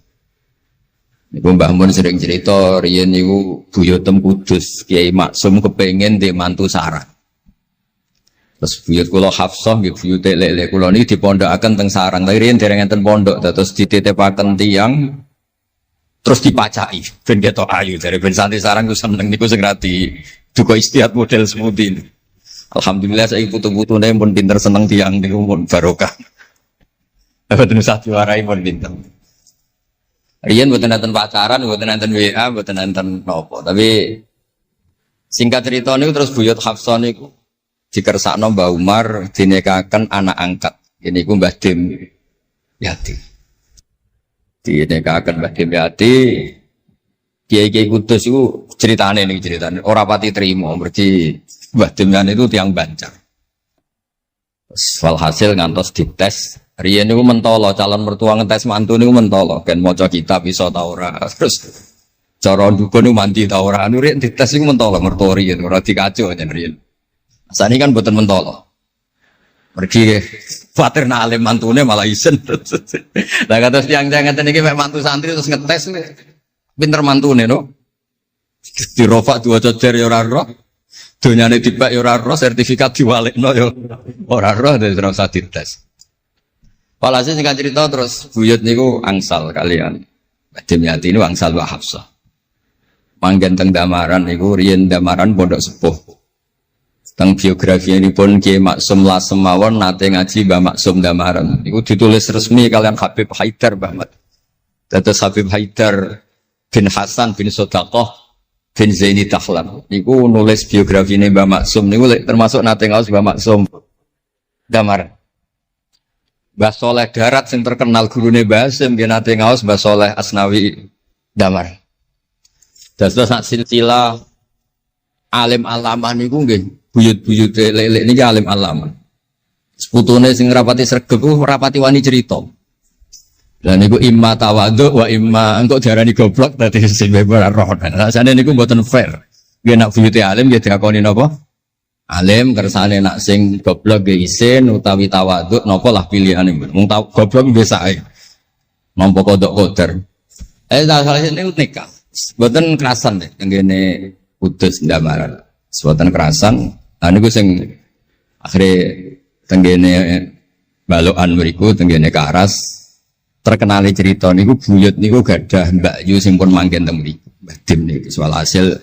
Niku Mbah Mun sering cerita riyen niku buyutem Kudus, Kiai Maksum kepengin ndek mantu sarang. Terus buyut kula Hafsah nggih buyut lek-lek kula niki dipondokaken teng sarang. Tapi riyen dereng enten pondok terus dititipaken tiyang terus dipacaki ben ketok ayu dari ben santri sarang ku seneng niku sing rati duka istiad model semudi. Alhamdulillah saiki putu-putune pun pinter seneng tiyang niku pun barokah. Mboten usah diwarai pun pinter. Riyen mboten enten pacaran, mboten enten WA, mboten enten napa. Tapi singkat cerita niku terus buyut Hafsah niku dikersakno Mbah Umar dinikahaken anak angkat. Ini ku Mbah Dim Yati. Dinikahaken Mbah Dim Yati. Kiai-kiai Kudus itu ceritane nih ceritane. Ora pati trimo mergi Mbah Dim Yati itu tiang Banjar. Walhasil ngantos dites. Riyen niku mentolo calon mertua ngetes mantu niku mentolo. Kan maca kitab iso ta ora. Terus cara ndukun niku mandi ta ora. Anu riyen dites niku mentolo mertua riyen ora dikaco jan riyen. Asane kan boten mentolo. Mergi khawatir nak alim mantune malah isen. Lah kados tiyang-tiyang ngeten iki mek mantu santri terus ngetes pinter mantune no. Dirofak dua cocer ya ora roh. Donyane dibak ya ora roh, sertifikat diwalekno ya ora roh, dadi ora usah dites. Walhasil singkat cerita terus buyut niku angsal kalian. Dimyati ini angsal wa Hafsah. Manggen teng Damaran niku riyen Damaran pondok sepuh. Teng biografi ini pun Kiai Maksum Lasem mawon nate ngaji Mbah Maksum Damaran. Niku ditulis resmi kalian Habib Haidar Bahmat. Dados Habib Haidar bin Hasan bin Sodaqoh bin Zaini Dahlan. Niku nulis biografi ini Mbah Maksum. Niku termasuk nate ngaos Mbah Maksum Damaran. Mbah Soleh Darat yang terkenal gurune Mbah Hasim nggih nate ngaos Mbah Soleh Asnawi Damaran. Dados sak silsilah alim alamah niku nggih buyut-buyute lelek niki alim alamah. Seputune sing rapati sregep rapati wani cerita. Lah niku imma tawadhu wa imma engko diarani goblok dadi sing ora roh. Rasane niku mboten fair. Nggih nak buyute alim nggih diakoni napa? Alim kersane nak sing goblok nggih isin utawi tawadhu napa lah pilihane. Wong goblok biasa ae. Nampa kodok koder. Salah niku nikah. Mboten kerasan deh tenggene Kudus Damaran. Mboten kerasan. Lah niku sing akhire tenggene balokan mriku tenggene Karas. Terkenali cerita niku buyut niku gadah Mbak Yu sing pun manggen teng mriku. Mbah Dim niku soal hasil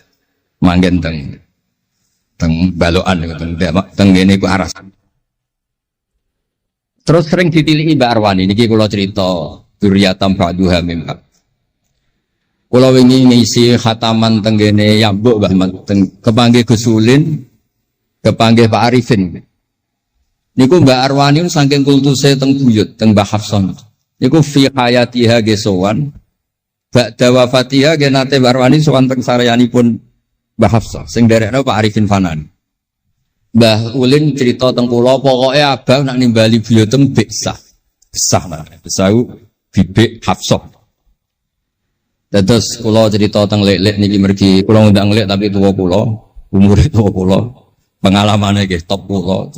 manggen teng balokan niku teng ngene iku aras. Terus sering ditiliki Mbak Arwani niki kula cerita Duriyatam Ba'duha mim. Kula wingi ngisi khataman teng ngene Yambuk Mbah kepanggih Gus Ulin, kepanggih Pak Arifin. Niku Mbak Arwani saking kultuse teng buyut teng Mbah Hafson. Niku fi hayatiha gesowan ba'da wafatiha genate Barwani sowan teng saryanipun Mbah Hafsah sing derekno Pak Arifin Fanan. Mbah Ulin cerita teng kula pokoke abang nak nimbali buyutem besah. Besah nah, besau bibik Hafsah. Dados kula cerita teng lek-lek niki mergi kula ngundang lek tapi tuwa kula, umure tuwa kula, pengalamane nggih top kula,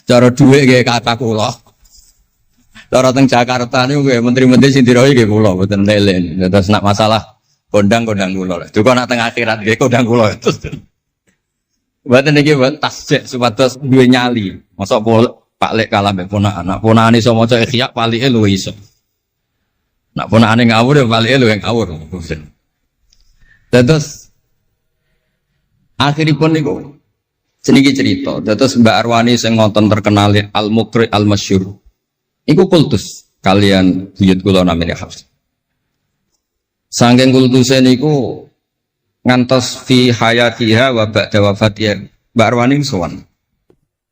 cara dhuwit nggih kata kula. Cara teng Jakarta niku nggih menteri-menteri sing dirohi nggih kula mboten lele. Terus nak masalah kondang-kondang kula. Duka nak teng akhirat nggih kondang kula. Mboten niki tasjek supados duwe nyali. Mosok Pak Lek kalah mbek ponakan. Nak ponakane iso maca Ikhya palike luwih iso. Nak ponakane ngawur ya palike luwih ngawur. Terus akhiripun niku seniki cerita. Terus Mbak Arwani sing ngonten terkenal Al-Muqri Al-Masyhur. Iku kultus kalian buyut kula namanya Hafs. Saking kultuse niku ngantos fi hayatiha wa ba'da wafatiha Mbak Arwani sowan.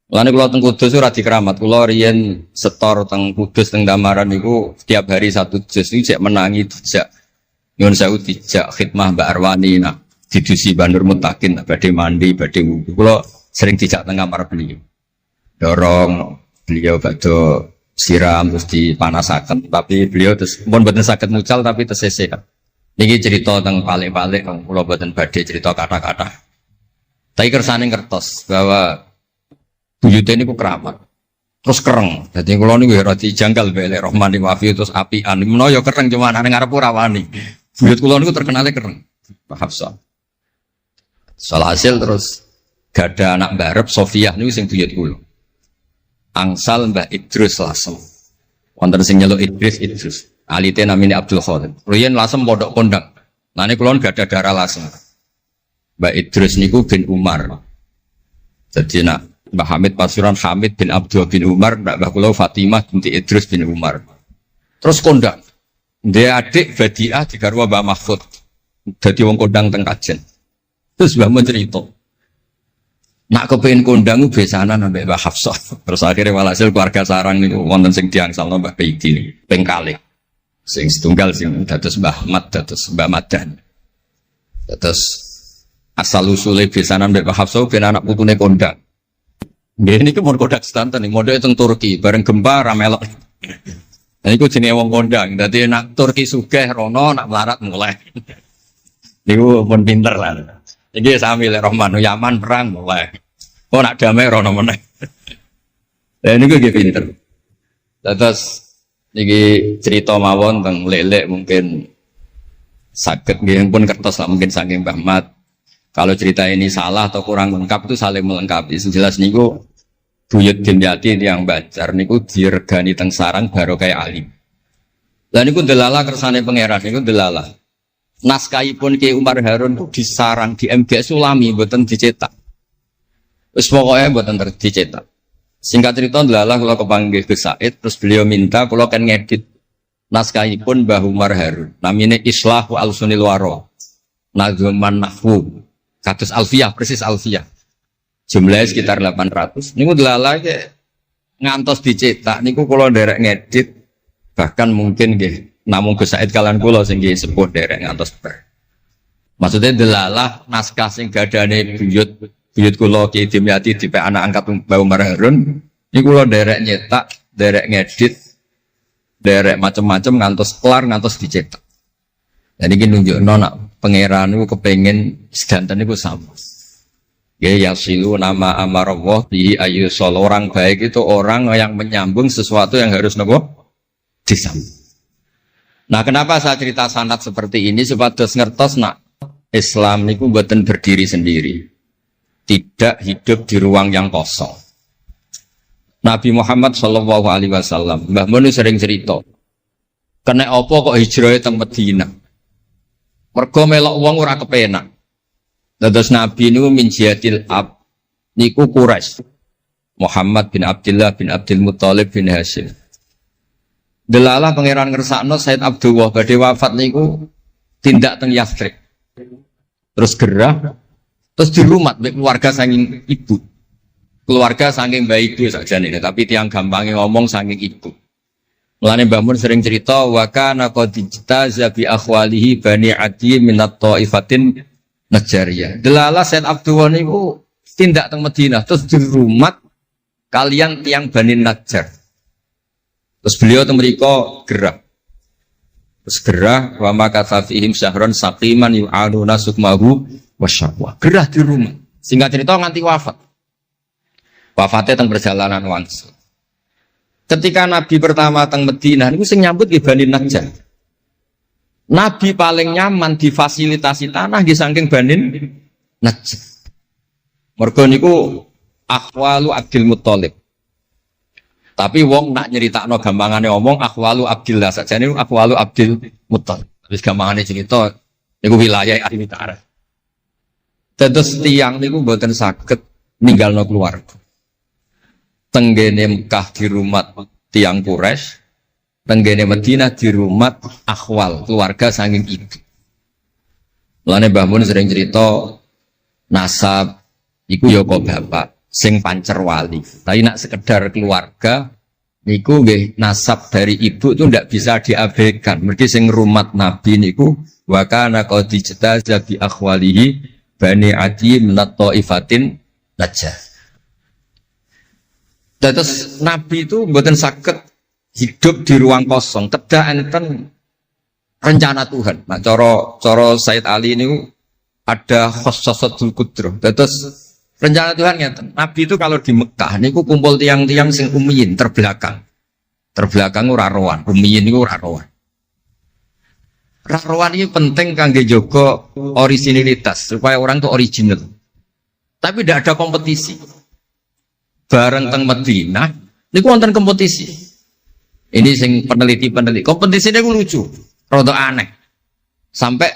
Lane kula teng Kudus ora dikeramat. Kula riyen setor teng Kudus teng Damaran niku setiap hari satu juz iki cek menangi dijak nyuwun sewu dijak khidmah Mbak Arwani nak didusi Bandur Mutakin badhe mandi badhe wudu. Kula sering dijak teng kamar beliau. Dorong beliau badhe siram terus dipanasaken tapi beliau terus pun boten saged mucal tapi tersese. Niki cerita teng palik-palik kula boten badhe cerita kata-kata. Tapi kersane ngertos bahwa buyute niku keramat. Terus kereng. Dadi kula niku ora dijanggal mbek Rahmani Wafi terus apian. Menawa ya kereng cuma nang ngarep ora wani. Buyut kula niku terkenale kereng. Pak Hafsah. Salhasil terus gada anak barep Sofiah niku sing buyut kula. Angsal Mbah Idrus Lasem. Wonten sing nyeluk Idrus. Alite namine Abdul Khadir. Riyen Lasem pondok kondang. Nane kula gak ada darah Lasem. Mbah Idrus niku bin Umar. Jadi nak Mbah Hamid Pasuruan Hamid bin Abdul bin Umar, Mbah kula Fatimah binti Idrus bin Umar. Terus kondang. Dia adik Badiah digarwa Mbah Mahfud. Dadi wong kondang teng Kajen. Terus Mbah mencerita nak kepengin kondang besanan ambek Mbah Hafsah. Terus akhirnya walhasil keluarga sarang niku wonten sing diangsalno Mbah Peidi ping kalih. Sing setunggal sing dados Mbah Ahmad dados Mbah Madan. Dados asal usule besanan ambek Mbah Hafsah ben anak putune kondang. Nggih niku mon kondang sedanten modele teng Turki bareng gempa ra melok. Nah niku jenenge wong kondang. Dadi nak Turki sugih rono nak melarat mulai. Niku pun pinter lah. Iki sami lek Rahman Yaman perang mulai. Oh nak damai rono meneh. Lah niku nggih pinter. Terus niki cerita mawon teng lelek mungkin saged nggih pun kertos lah mungkin saking Mbah Mat. Kalau cerita ini salah atau kurang lengkap itu saling melengkapi. Sejelas niku buyut Dimyati yang Banjar niku diregani teng sarang baru kayak alim. Lah niku delala kersane pangeran niku delala. Naskahipun Ki Umar Harun itu disarang di MGS Sulami mboten dicetak. Wis pokoke mboten dicetak. Singkat cerita delala kula kepanggih Gus Said terus beliau minta kula kan ngedit naskahipun Mbah Umar Harun. Namine Islahu Al-Sunil Waro. Nadzuman Nahwu. Kados Alfiyah persis Alfiyah. Jumlahnya sekitar 800. Niku delala ke ngantos dicetak niku kula nderek ngedit bahkan mungkin nggih namung Gus Said kalian kula sing nggih sepuh nderek ngantos ber. Maksudnya delalah naskah sing gadane buyut kula Ki Dimyati dipe anak angkat Mbah Umar Harun niku kula nderek nyetak, nderek ngedit, nderek macam-macam ngantos kelar ngantos dicetak. Dan iki nunjukno nak pangeran niku kepengin sedanten niku sama. Ya yasilu nama amarallah bihi ayyusol. Orang baik itu orang yang menyambung sesuatu yang harus nopo disambung. Nah, kenapa saya cerita sanad seperti ini supados ngertos nak Islam niku mboten berdiri sendiri. Tidak hidup di ruang yang kosong. Nabi Muhammad sallallahu alaihi wasallam, Mbah Mun sering cerita. Kena apa kok hijrah teng Madinah? Mergo melok wong ora kepenak. Dados Nabi niku min jihadil ab niku Quraisy. Muhammad bin Abdullah bin Abdul Muthalib bin Hashim. Delalah pangeran ngersakno Said Abdullah badhe wafat niku tindak teng Yathrib. Terus gerah terus dirumat mbek keluarga saking ibu. Keluarga saking baik ibu sakjane tapi tiang gampange ngomong saking ibu. Mulane Mbah Mun sering cerita wa kana qad ijtaza bi akhwalihi bani Adi minat taifatin Najariyah. Delalah Said Abdullah niku tindak teng Madinah terus dirumat kalian tiang Bani Najjar. Terus beliau teng mriko gerah. Terus gerah wa makatha fihim syahron saqiman yu'aduna sukmahu wasyaqwa. Gerah di rumah. Singkat cerita nganti wafat. Wafatnya teng perjalanan wangsul. Ketika Nabi pertama teng Madinah niku sing nyambut nggih Bani Najjar. Nabi paling nyaman difasilitasi tanah di saking Banin Najjar. Mergo niku akhwalu Abdul Muthalib. Tapi wong nak nyeritakno gampangane omong akhwalu Abdillah sakjane akhwalu Abdul Muthalib. Wis gampangane cerita niku wilayah ahli ta'arif. Dados tiyang niku mboten saged ninggalno keluarga. Tenggene Mekah di rumah tiyang Quraisy. Tenggene Madinah di rumah akhwal keluarga saking ibu. Mulane Mbah Mun sering cerita nasab iku ya kok bapak sing pancer wali. Tapi nak sekedar keluarga niku nggih nasab dari ibu itu ndak bisa diabaikan. Mergi sing rumat Nabi niku wa kana qad ijtaza bi akhwalihi bani Adi minat taifatin Najjar. Terus Nabi itu mboten saged hidup di ruang kosong, kedah enten rencana Tuhan. Nah, coro Said Ali ini ada khossasatul qudrah. Terus rencana Tuhan ngeten. Nabi itu kalau di Mekah niku kumpul tiang-tiang sing ummiyin terbelakang. Terbelakang ora rowan, ummiyin niku ora rowan. Ra rowan ini penting kangge jaga originalitas supaya orang itu original. Tapi tidak ada kompetisi. Bareng teng Madinah niku wonten kompetisi. Ini sing peneliti kompetisinya gue lucu, rada aneh. Sampai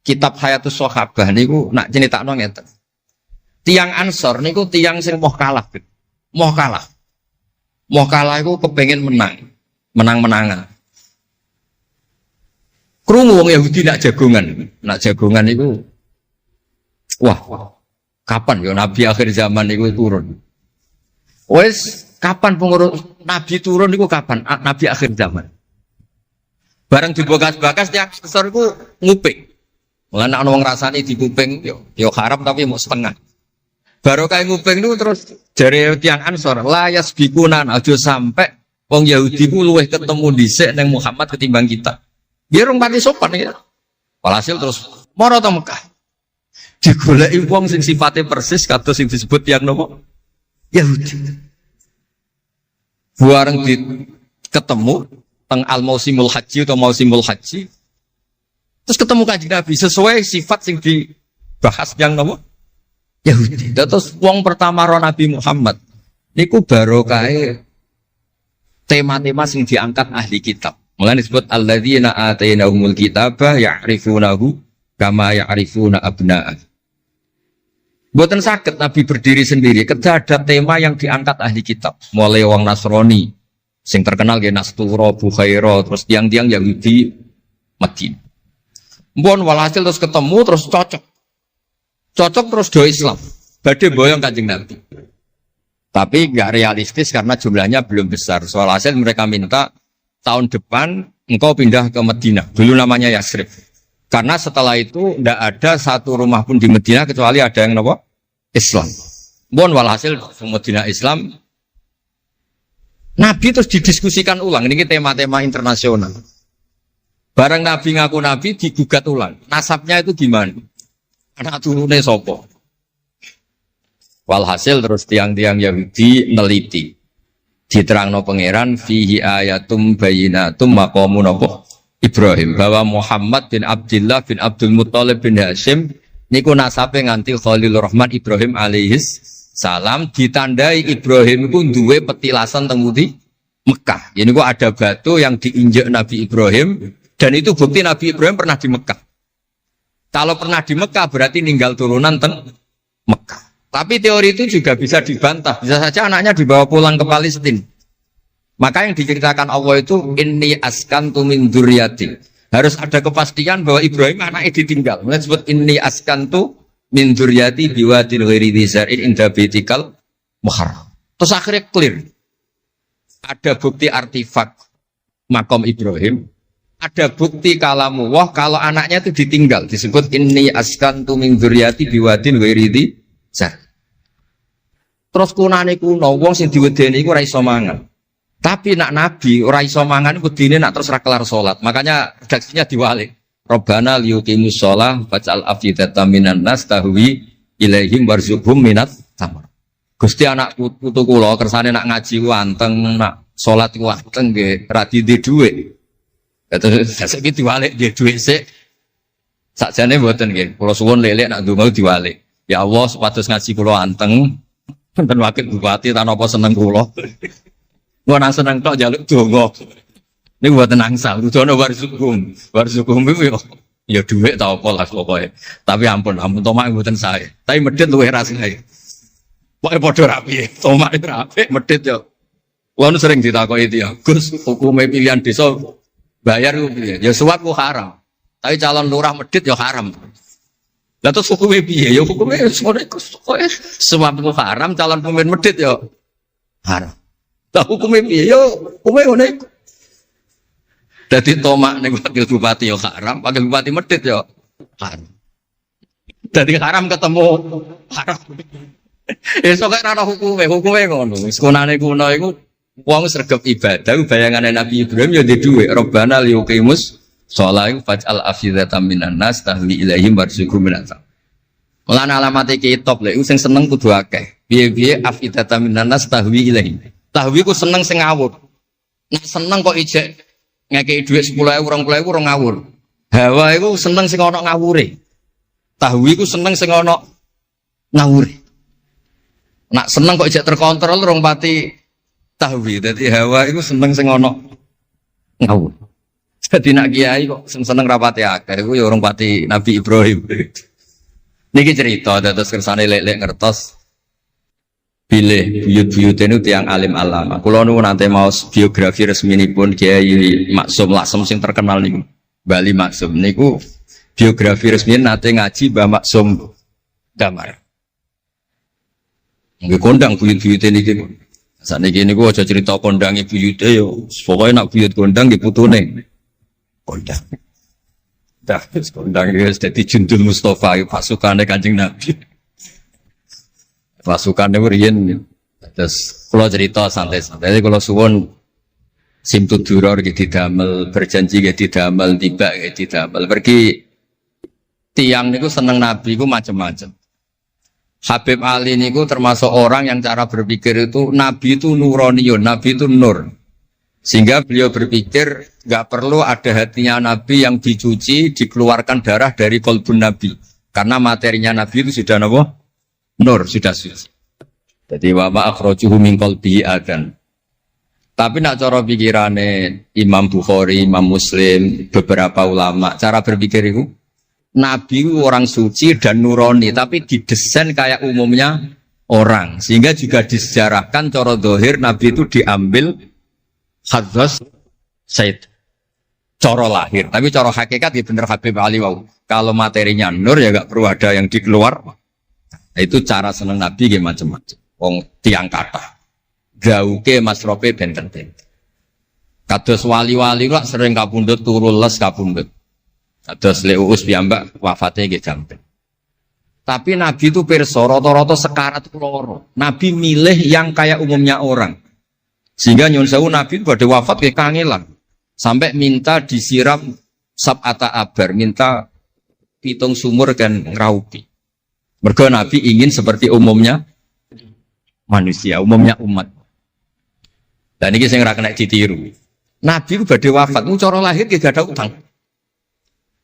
kitab Hayatus Sahabah niku nak ceritakno ngeten. Tiang Ansor niku tiang sing moh kalah. Moh kalah iku kepengin menang-menangan. Krungu wong Yahudi nak jagongan niku. Wah, kapan ya Nabi akhir zaman niku turun? Wes kapan pengurus Nabi turun itu kapan? Nabi akhir zaman. Barang dibakas-bakas tiang Ansor itu nguping. Mulane ana wong rasane dikuping yo haram tapi mau setengah. Baru kayak nguping itu terus jare tiang Ansor la yasbikunan aja sampai wong Yahudi ku luweh ketemu dhisik ning Muhammad ketimbang kita. Dia rong pati sopan ya. Walhasil terus moro to Mekah. Digoleki wong sing sifate persis kados sing disebut tiang nopo? Yahudi. Bareng ketemu teng al-mausimul haji atau mausimul haji. Terus ketemu Kanjeng Nabi sesuai sifat sing bahas yang nopo Yahudi. Terus wong pertama ro Nabi Muhammad niku barokahe tema-tema sing diangkat ahli kitab. Mulane disebut alladzina atainahumul kitaba ya'rifunahu kama ya'rifuna abna'ah. Mboten saged Nabi berdiri sendiri, ketika ada tema yang diangkat ahli kitab, mulai wong Nasrani sing terkenal nggih Nastura, Bukhaira, terus tiang-tiang Yahudi Madinah. Mbon walhasil terus ketemu terus cocok. Cocok terus do Islam. Badhe boyong Kanjeng Nabi. Tapi enggak realistis karena jumlahnya belum besar. Soal hasil mereka minta tahun depan engkau pindah ke Madinah. Dulu namanya Yasrib. Karena setelah itu tidak ada satu rumah pun di Madinah kecuali ada yang apa? Islam. Bon walhasil Madinah Islam. Nabi terus didiskusikan ulang. Ini tema-tema internasional. Barang Nabi ngaku Nabi digugat ulang. Nasabnya itu gimana? Anak turunnya sopo. Walhasil terus tiang-tiang Yahudi neliti. Diterangno pangeran fihi ayatum bayinatum maqamun apa? Ibrahim, bahwa Muhammad bin Abdullah bin Abdul Muttalib bin Hashim niku nasabe nganti Khalilur Rahman Ibrahim alaihis salam, ditandai Ibrahim iku duwe petilasan teng pundi Mekah. Ya niku ada batu yang diinjak Nabi Ibrahim dan itu bukti Nabi Ibrahim pernah di Mekah. Kalau pernah di Mekah berarti ninggal turunan teng Mekah. Tapi teori itu juga bisa dibantah. Bisa saja anaknya dibawa pulang ke Palestina. Maka yang diceritakan Allah itu inni askantu min dzurriyyati. Harus ada kepastian bahwa Ibrahim anaknya ditinggal. Mulai disebut inni askantu min dzurriyyati biwadin ghairi dzar'in inda baitikal muharram. Terus akhirnya clear. Ada bukti artefak makom Ibrahim. Ada bukti kalamullah kalau anaknya itu ditinggal. Disebut inni askantu min dzurriyyati biwadin ghairi dzar'. Terus kunane kuno wong sing diwedeni iku ora iso mangan. Tapi nak Nabi ora iso mangan wedine nak terus ra kelar salat. Makanya redaksinya diwalik. Rabbana liyuqimus shalah faj'al afidatan minan nas tahwi ilaihim warzuqhum minat tamar. Gusti anak putu kula kersane nak ngaji ku anteng, nak salat ku anteng nggih ra di dhuwit. Terus saiki diwalik nggih dhuwit sik. Sakjane mboten nggih. Kula suwun lelek nak ndonga diwalik. Ya Allah supados ngaji kula anteng. Wonten wakil bupati ta napa seneng kula. Gua nang seneng tok jaluk donga. Niku mboten angsal, dudono warzukum. Warzukum iku ya dhuwit ta apa lah pokoke. Tapi ampun tomak mboten sae. Tapi medhit luwih rasane. Pokoke padha rapi. Tomak itu rapi, medhit yo. Wong sering ditakoki itu ya, Gus, hukume pilihan desa bayar ku piye? Ya suap ku haram. Tapi calon lurah medhit ya haram. Lah terus hukume piye? Ya hukume ngono iku. Suap ku haram, calon pemimpin medhit ya haram. Tahu hukumnya piye yo, hukumnya ngono iku. Dadi tomak ning wakil bupati yo haram, wakil bupati medhit yo haram. Dadi haram ketemu haram. Esuk kok ora hukume ngono. Wis kunane kuno iku wong sregep ibadah bayangane Nabi Ibrahim yo di dhuwit. Rabbana liyuqimus shalah faj'al afidatan minan nas tahwi ilaihim warzuqhum minat. Lan alamate kitab lek sing seneng kudu akeh. Piye-piye afidatan minan nas tahwi ilaihim. Tahwi ku seneng sing ngawur. Nek seneng kok ijek ngekeki dhuwit 10.000 20.000 ora ngawur. Hawa iku seneng sing ana ngawure. Tahwi ku seneng sing ana ngawure. Nak seneng kok ijek terkontrol rong pati tahwi. Dadi hawa iku seneng sing ana ngawur. Dadi nak kiai kok seneng rapati akeh iku ya rong pati Nabi Ibrahim. Niki cerita terus kersane lek-lek ngertos pilih buyut-buyut itu tiang alim alama. Kulo nu nanti mau biografi resmi ini pun Kiai Maksum Lasem sing terkenal nih Bali Maksum. Niku biografi resmi nanti ngaji Mbah Maksum Damar. Nggih kondang buyut-buyut ini gitu. Saat ini gua aja cerita kondangi buyutnya yo. Pokoknya nak buyut kondang di putune. Kondang. Dah kondang itu jadi Jundul Mustafa pasukannya Kanjeng Nabi. Pasukannya riyen terus kalau cerita santai-santai kalau suwon simtud duror gitu didamel berjanji gitu didamel tiba gitu didamel pergi tiang niku seneng Nabi ku macam-macam. Habib Ali niku termasuk orang yang cara berpikir itu Nabi itu nuraniun, Nabi itu nur. Sehingga beliau berpikir nggak perlu ada hatinya Nabi yang dicuci dikeluarkan darah dari kolbun Nabi. Karena materinya Nabi itu sudah apa? Nur, sudah suci. Jadi wa ma akhrajuhu min qalbihi adan. Tapi nak cara pikirane Imam Bukhari, Imam Muslim, beberapa ulama, cara berpikir itu Nabi itu orang suci dan nurani, tapi didesain kayak umumnya orang. Sehingga juga disejarahkan cara zahir Nabi itu diambil hadras Said. Cara lahir, tapi cara hakikat ya bener Habib Ali wau. Kalau materinya nur ya gak perlu ada yang dikeluar. Itu cara seneng Nabi ya macam-macam. Wong tiang kata, gauke masrope benten-benten. Kados wali-wali lah sering kapundhut turu les kapundhut. Kados Leuus piyambak wafatnya nggih jampen. Tapi Nabi itu pirsa rata-rata sekarat loro. Nabi milih yang kayak umumnya orang. Sehingga nyuwun sewu Nabi pada wafat kayak kangelan. Sampai minta disiram sab'ata abar, minta pitung sumur dan ngeraupi. Mergo Nabi ingin seperti umumnya manusia, umumnya umat. Dan ini saya kena ditiru. Nabi itu badhe wafat, cara lahir tidak ada utang.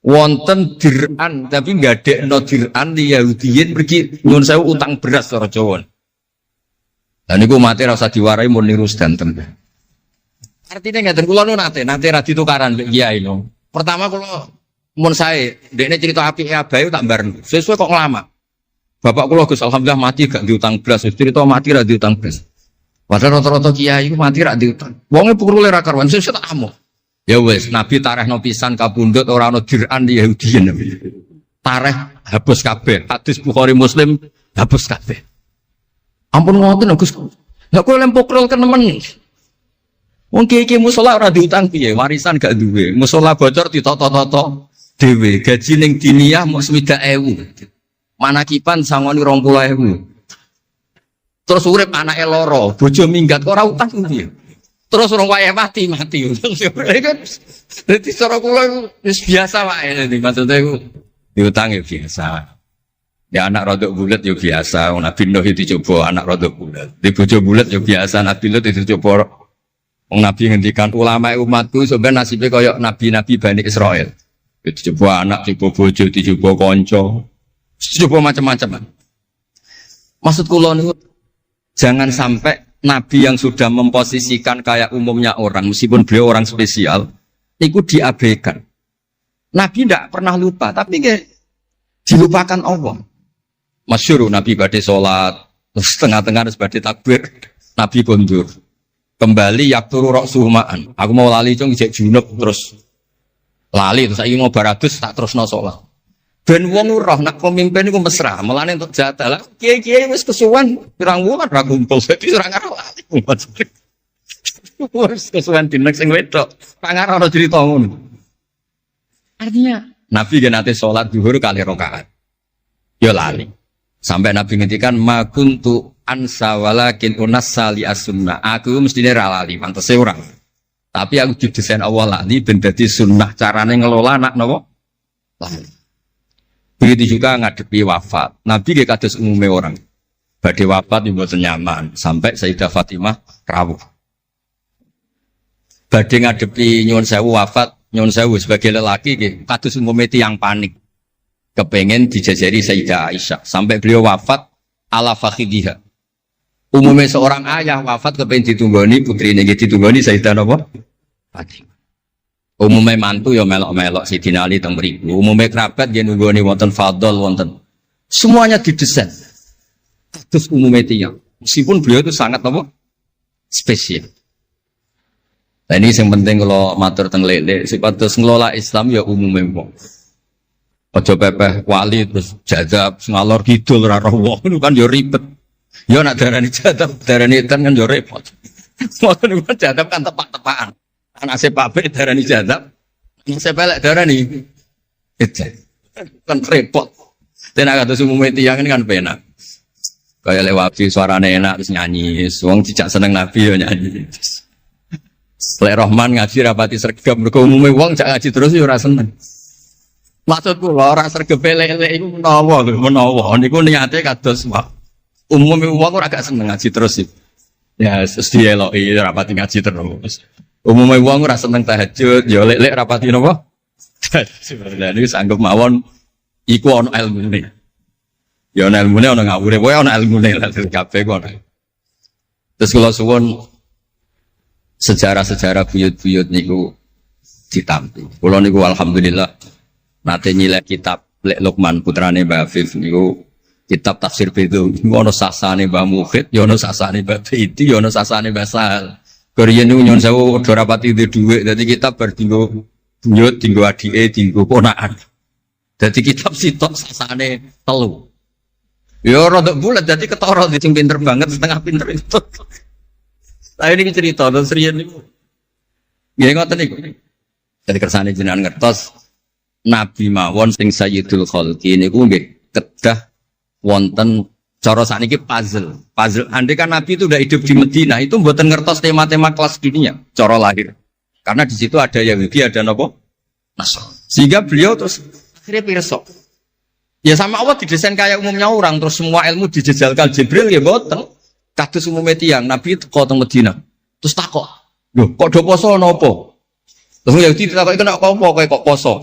Wonten dir'an, tapi nggak ada no dir'an di Yahudiyin pergi nyuwun sewu utang beras cara Jawa. Dan niku mati rasa diwarai mun niru sedanten. Artinya nggak terkulo nate radi tukaran mbek kiai no. Pertama kalau mun saya, dekne cerita api abayu tak bareng. Sesuai kok ngelama. Bapak kula Gus alhamdulillah mati gak diutang blas. Cerita mati ra diutang blas. Padahal rata-rata kiai iku mati ra diutang. Wonge pukule ra karuan sesuk tak amo. Ya wis, Nabi tarehno pisan kapundhut ora ana dir'an Yahudiyin. Tareh hapus kabeh. Hadis Bukhari Muslim hapus kabeh. Ampun ngoten Gus. Lah kowe lempok rol kenemen. Wong kiai musala ora diutang piye, warisan gak duwe. Musala bocor ditoto-toto dhewe, gaji ning diniyah mok 60.000. Manakipan sangoni 20.000. Terus urip anake loro, bojo minggat kok ora utang piye. Terus urung wayahe mati. Dadi cara kula wis biasa wae, maksudnya iku diutang ya biasa. Ya anak rodok bulat ya biasa, Nabi Nuh itu coba anak rodok bulat. Di bojo bulat ya biasa, Nabi Lut itu coba. Nabi ngendikan ulama umatku sebenarnya nasibnya kayak nabi-nabi Bani Israel. Itu coba anak, coba bojo, coba konco, coba macam-macam. Maksud kula niku jangan sampai nabi yang sudah memposisikan kayak umumnya orang, meskipun beliau orang spesial, itu diabaikan. Nabi tidak pernah lupa, tapi dilupakan Allah. Masyhur Nabi badhe salat, terus tengah-tengah harus badhe takbir, Nabi kondur. Kembali yakturu roksuh ma'an. Aku mau lali cung ijek junub terus lali terus saiki mau baradus tak terusno salat. Ben wong roh nak pemimpin iku mesra, melane untuk jatah. Lah kiai-kiai wis kesuwen pirang wulan ra kumpul dadi ora ngarep lali. Wis kesuwen dinek sing wedok. Tak ngarep ana crita ngono. Artinya Nabi gen nate salat zuhur kali rakaat. Ya lali. Sampai Nabi ngendikan ma kuntu ansa walakin unassali as-sunnah. Aku mestine ra lali, pantese ora. Tapi aku didesain Allah lali ben dadi sunnah carane ngelola anak napa? Lali. Begitu juga ngadepi wafat. Nabi nggih kados umume orang. Badhe wafat mboten nyaman sampai Sayyidah Fatimah rawuh. Badhe ngadepi nyuwun sewu wafat, nyuwun sewu sebagai lelaki nggih kados umume tiyang panik. Kepengen dijajari Sayyidah Aisyah sampai beliau wafat ala fakhidiha. Umumnya seorang ayah wafat kepengen ditunggoni putrine nggih ditunggoni Sayyidah napa? Fatimah. Umumnya mantu ya melok-melok Sayyidina Ali teng mriku. Umumnya kerabat nggih nunggoni wonten fadl wonten. Semuanya didesain. Terus umumnya tiyang. Meskipun beliau itu sangat apa? Spesial. Nah ini yang penting kalau matur teng lele sipatus ngelola Islam ya umumnya wong. Ojo pepeh wali terus jadab ngalor kidul ora roh itu kan yo ribet. Yo nak darani jadab, darani edan kan yo repot. Ngoten niku jadab kan tepak-tepakan. Anak sepabek darani jadab, anak sepelek darani edan. Kan repot. Tenak kados umume tiyang kan penak. Kaya lewat suarane enak terus nyanyi, wong cicak seneng Nabi yo nyanyi. Lek Rahman ngaji rapati sregep mergo umume wong cak ngaji terus yo ora seneng. Maksudku ora sregep lele iku menawa lho, menawa niku niate kados umume wong ora gak seneng ngaji terus. Ya wis dieloki rapati ngaji terus. Umume wong ora seneng tahajud, ya lek rapati napa? Sebenarnya niku sanggup mawon Iku ono ilmune. Ya ono ilmune ono ngawure, wae ono ilmune lah kabeh kok. Terus kula suwun sejarah-sejarah buyut-buyut niku ditampi. Kula niku alhamdulillah nate nyilek kitab Lek Lukman putrane Mbah Afif niku kitab tafsir Bedo. Ono sasane Mbah Mukhid, ya ono sasane Mbah Beidi, ya ono sasane Mbah Sahal. Korean niku nyon sewu ora rapati dhuwit, dadi kitab bar dinggo buyut, dinggo adike, dinggo ponakan. Dadi kitab sitok sasane telu. Ya rada bulat dadi ketara sing pinter banget setengah pinter itu. Lah ini cerita terus riyen niku. Nggih ngoten niku. Dadi kersane jenengan ngertos Nabi mawon sing Sayyidul Khalqi niku nggih kedah wonten cara sakniki puzzle. Andai kan Nabi itu udah hidup di Madinah itu mboten ngertos tema-tema kelas dunia cara lahir. Karena di situ ada Yahudi, ada napa? Nasrani. Sehingga beliau terus akhirnya pirsa. Ya sama Allah didesain kayak umumnya orang terus semua ilmu dijejalkan Jibril ya mboten. Kados umumnya tiang Nabi teko teng Madinah. Terus takok, "Lho, kok do poso napa?" Terus Yahudi takok iku nek apa kok poso?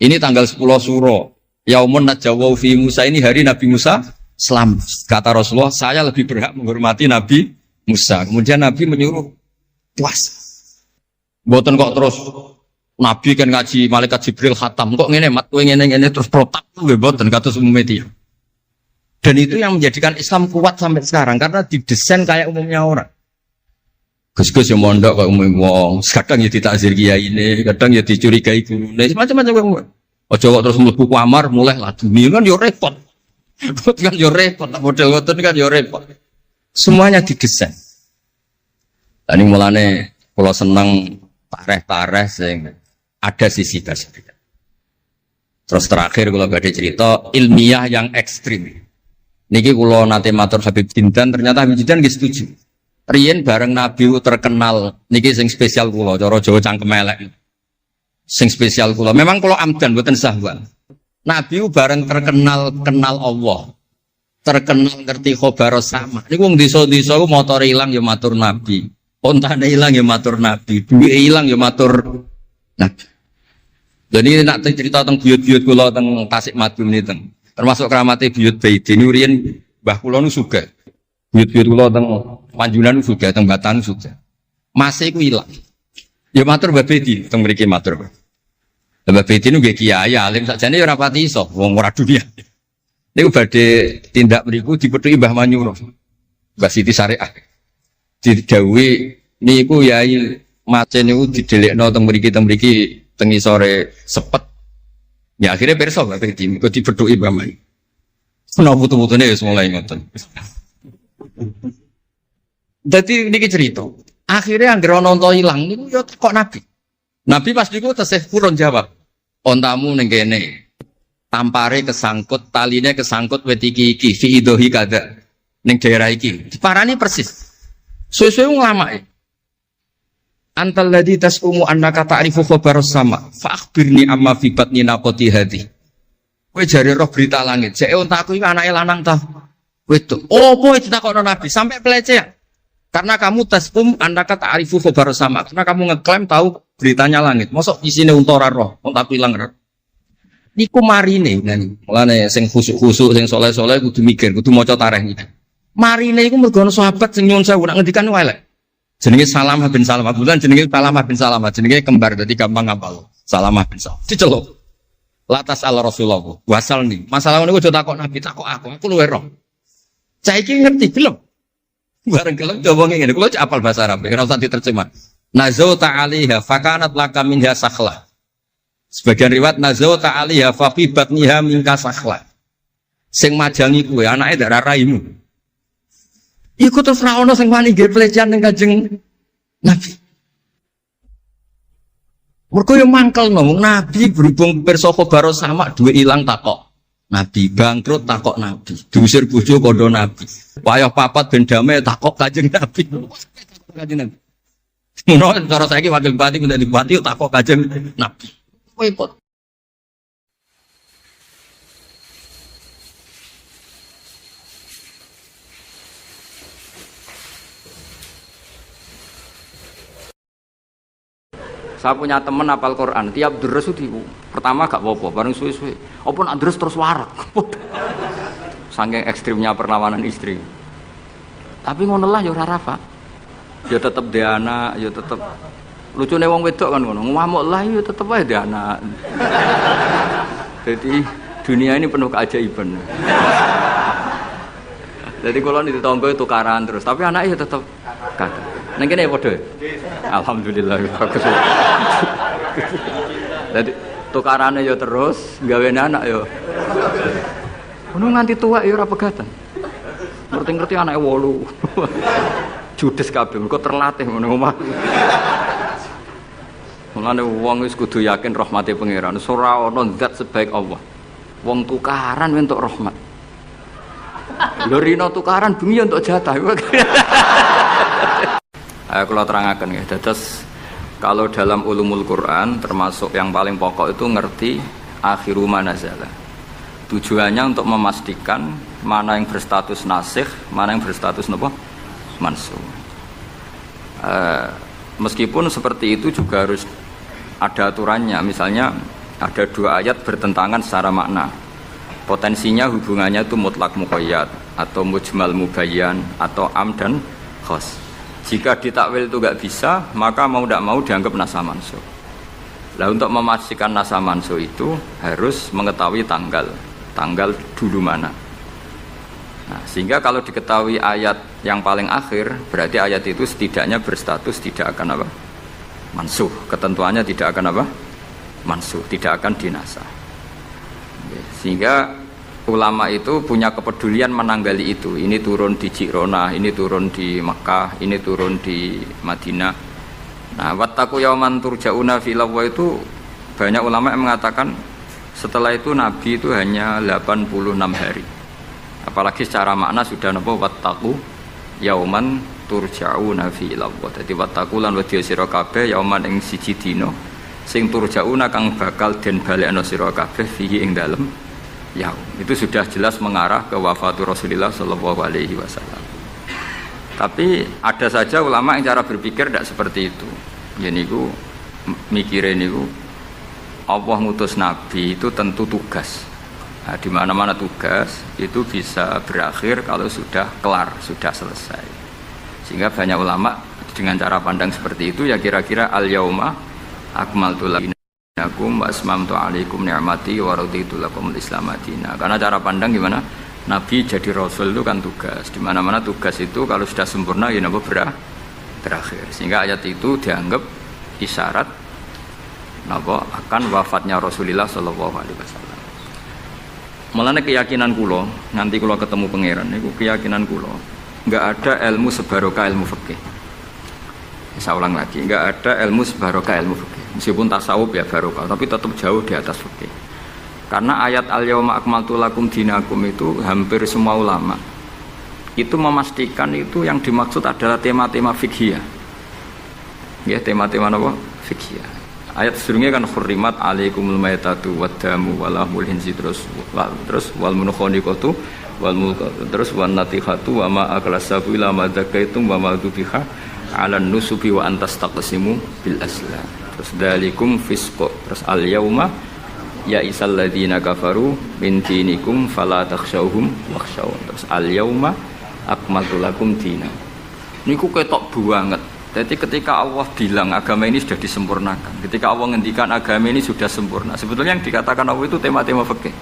Ini tanggal 10 Suro. Yaumun najawau fi Musa, ini hari Nabi Musa selamat. Kata Rasulullah, saya lebih berhak menghormati Nabi Musa. Kemudian Nabi menyuruh puasa. Mboten kok terus Nabi kan ngaji malaikat Jibril khatam kok ngene mat kowe ngene terus protap nggih mboten kados umum media. Dan itu yang menjadikan Islam kuat sampai sekarang karena didesain kayak umumnya orang. Gus-gus yang mondok kok umum wong, kadang ya ditakzir kiai ini, kadang ya dicurigai gurune, macam-macam kok. Aja kok terus mlebu kamar mulai lah dunia kan yo repot. Kan yo repot, model ngoten kan yo repot. Semuanya didesain. Lah ning mulane kula seneng tareh-tareh sing ada sisi tersebut. Terus terakhir kula badhe cerita ilmiah yang ekstrim. Niki kula nate matur Habib Jindan, ternyata Habib Jindan nggih setuju. Riyen bareng Nabi terkenal niki sing spesial kula cara Jawa cangkem elek. Sing spesial kula memang kula amdan mboten sahwan. Nabi bareng terkenal kenal Allah. Terkenal ngerti khobar sama. Niku wong desa-desa ku motor ilang ya matur Nabi. Ontane ilang ya matur Nabi. Duwe ilang ya matur Nabi. Dan ini nak cerita tentang buyut-buyut kula teng Tasik Madu niku. Termasuk keramate buyut Baidi niku riyen mbah kula nu sugih. Buyut-buyut kula teng Panjunan juga, teng Batan juga. Masih ku ilang. Ya matur Mbah Bedi, teng mriki matur. Mbah Bedi nu nggih kiai alim sakjane ya ora pati iso wong ora dunia. Niku badhe tindak mriku dipethuki Mbah Manyuro. Mbah Siti Syariah. Didhawuhi niku yai macen niku didelekno teng mriki teng isore sepet. Ya akhirnya pirsa Mbah Bedi niku dipethuki Mbah Manyuro. Ana putu-putune wis mulai ngoten. Jadi niki cerita. Akhirnya anggere ana unta ilang niku ya kok Nabi. Nabi pas niku tesih purun jawab. Ontamu ning kene. Tampare kesangkut, taline kesangkut wit iki fi idhi kada. Ning daerah iki. Diparani persis. Suwe-suwe nglamake. Antal ladzi tasumu annaka ta'rifu khabaras sama. Fa akhbirni amma fi batni naqati hadi. Kowe jare roh berita langit. Jeke ontaku iki anake lanang ta. Wedok. Opo ditakokno Nabi sampai pelecehan. Karena kamu tasum andaka ta'rifu khabar sama. Karena kamu ngeklaim tahu beritanya langit. Mosok isine unta ora roh, unta pilang roh. Niku marine ngene. Mulane sing khusuk-khusuk sing saleh-saleh kudu mikir, kudu maca tarikh iki. Marine iku mergo ana sahabat sing nyuwun sewu nak ngendikan elek. Jenenge Salamah bin Salamah. Kebetulan jenenge Salamah bin Salamah, jenenge kembar dadi gampang ngapal. Salamah bin Salamah. Diceluk. Latas ala Rasulullah. Wasal nih. Masalah niku aja takok Nabi, takok aku luwe roh. Saiki ngerti belum? Bareng kelem coba ngene, kula apal bahasa Arab, ora usah diterjemah. Nazauta 'alaiha fakanat laka minha sakhla. Sebagian riwayat nazauta 'alaiha fa fi batniha minka sakhla. Sing majangi kuwe anake ndak raimu. Iku terus ra ono sing wani nggih pelecehan ning Kanjeng Nabi. Mergo yo mangkel no, Nabi berhubung pirsa khabar sama duwe ilang takok. Nabi bangkrut takok Nabi, diusir bojo kondo Nabi. Wayah papat ben damai takok Kanjeng Nabi. Kanjeng Nabi. Ngono cara saiki wakil bupati minta bupati takok Kanjeng Nabi. Repot. Saya punya teman hafal Quran, tiap deres itu pertama gak apa-apa, bareng suwe-suwe. Apa nak deres terus warak. Saking ekstrimnya perlawanan istri. Tapi ngono lah ya ora rafa. Ya tetep dhe anak, ya tetep lucune wong wedok kan ngono. Ngamuk lah ya tetep ae dhe anak. Jadi dunia ini penuh keajaiban. Jadi kalau di tetangga itu tukaran terus, tapi anaknya tetap kakak. Neng kene padha. Alhamdulillah bagus. Jadi tukarannya ya terus, gawe anak ya. Ono nganti tua ya ora pegatan. Ngerti-ngerti anake 8. Judes kabeh, mergo terlatih ngono omah. Mulane wong wis kudu yakin rahmate pangeran. Ora ana zat sebaik Allah. Wong tukaran entuk rahmat. Lho rino tukaran bumi untuk jatah. Ayo kalau terangkan ya. Dados kalau dalam ulumul Quran termasuk yang paling pokok itu ngerti akhiru manazala. Tujuannya untuk memastikan mana yang berstatus nasikh, mana yang berstatus napa? Mansukh. Meskipun seperti itu juga harus ada aturannya. Misalnya ada 2 ayat bertentangan secara makna. Potensinya hubungannya itu mutlak muqayyad atau mujmal mubayyan atau am dan khos. Jika ditakwil itu enggak bisa, maka mau tidak mau dianggap nasa mansukh. Lah untuk memastikan nasa mansukh itu harus mengetahui tanggal dulu mana. Nah, sehingga kalau diketahui ayat yang paling akhir, berarti ayat itu setidaknya berstatus tidak akan apa? Mansukh. Ketentuannya tidak akan apa? Mansukh, tidak akan dinasah. Sehingga ulama itu punya kepedulian menanggali itu. Ini turun di Jirona, ini turun di Mekah, ini turun di Madinah. Nah, wattaqu yauman turja'una filawwa itu banyak ulama yang mengatakan setelah itu Nabi itu hanya 86 hari. Apalagi secara makna sudah napa wattaqu yauman turja'una filawwa. Dadi wattaqu lan wedya sira kabeh yauman ing siji dina sing turja'una kang bakal den balekno sira kabeh fihi ing dalem yaum. Itu sudah jelas mengarah ke wafatul Rasulullah sallallahu alaihi wasallam. Tapi ada saja ulama yang cara berpikir tidak seperti itu. Jadi niku mikire niku Allah ngutus nabi itu tentu tugas. Nah, di mana-mana tugas itu bisa berakhir kalau sudah kelar, sudah selesai. Sehingga banyak ulama dengan cara pandang seperti itu ya kira-kira al-yauma akmaltu lakum wa asmamtu alaikum ni'mati wa raditu lakumul Islam madina. Karena cara pandang gimana? Nabi jadi rasul itu kan tugas. Di mana-mana tugas itu kalau sudah sempurna ya napa berakhir. Sehingga ayat itu dianggap isyarat napa akan wafatnya Rasulullah sallallahu alaihi wasallam. Mulane keyakinan kula, nanti kula ketemu pangeran niku keyakinan kula, enggak ada ilmu sebarokah ilmu fikih. Saya ulang lagi, enggak ada ilmu sebarokah ilmu fikih. Meskipun tasawuf ya barokah, tapi tetap jauh di atas fikih. Karena ayat al-yauma akmaltu lakum dinakum itu hampir semua ulama itu memastikan itu yang dimaksud adalah tema-tema fikih. Ya, tema-tema apa? Fikih. Ayat sebelumnya kan hurrimat alaikumul maitatu waddamu walahmul hinzi terus wal munkhaniqatu wal mulqatu terus wan natihatu wa ma aklasabu ila ma zakaitum wa ma dubiha 'alan nusubi wa antas taqsimu bil aslam. Terus dalikum fisqo. Terus al yauma ya isal ladzina kafaru min dinikum fala takhshawhum wakhshawun. Terus al yauma akmaltu lakum dinakum. Niku ketok banget. Jadi ketika Allah bilang agama ini sudah disempurnakan, ketika Allah ngendikan agama ini sudah sempurna, sebetulnya yang dikatakan Allah itu tema-tema fikih.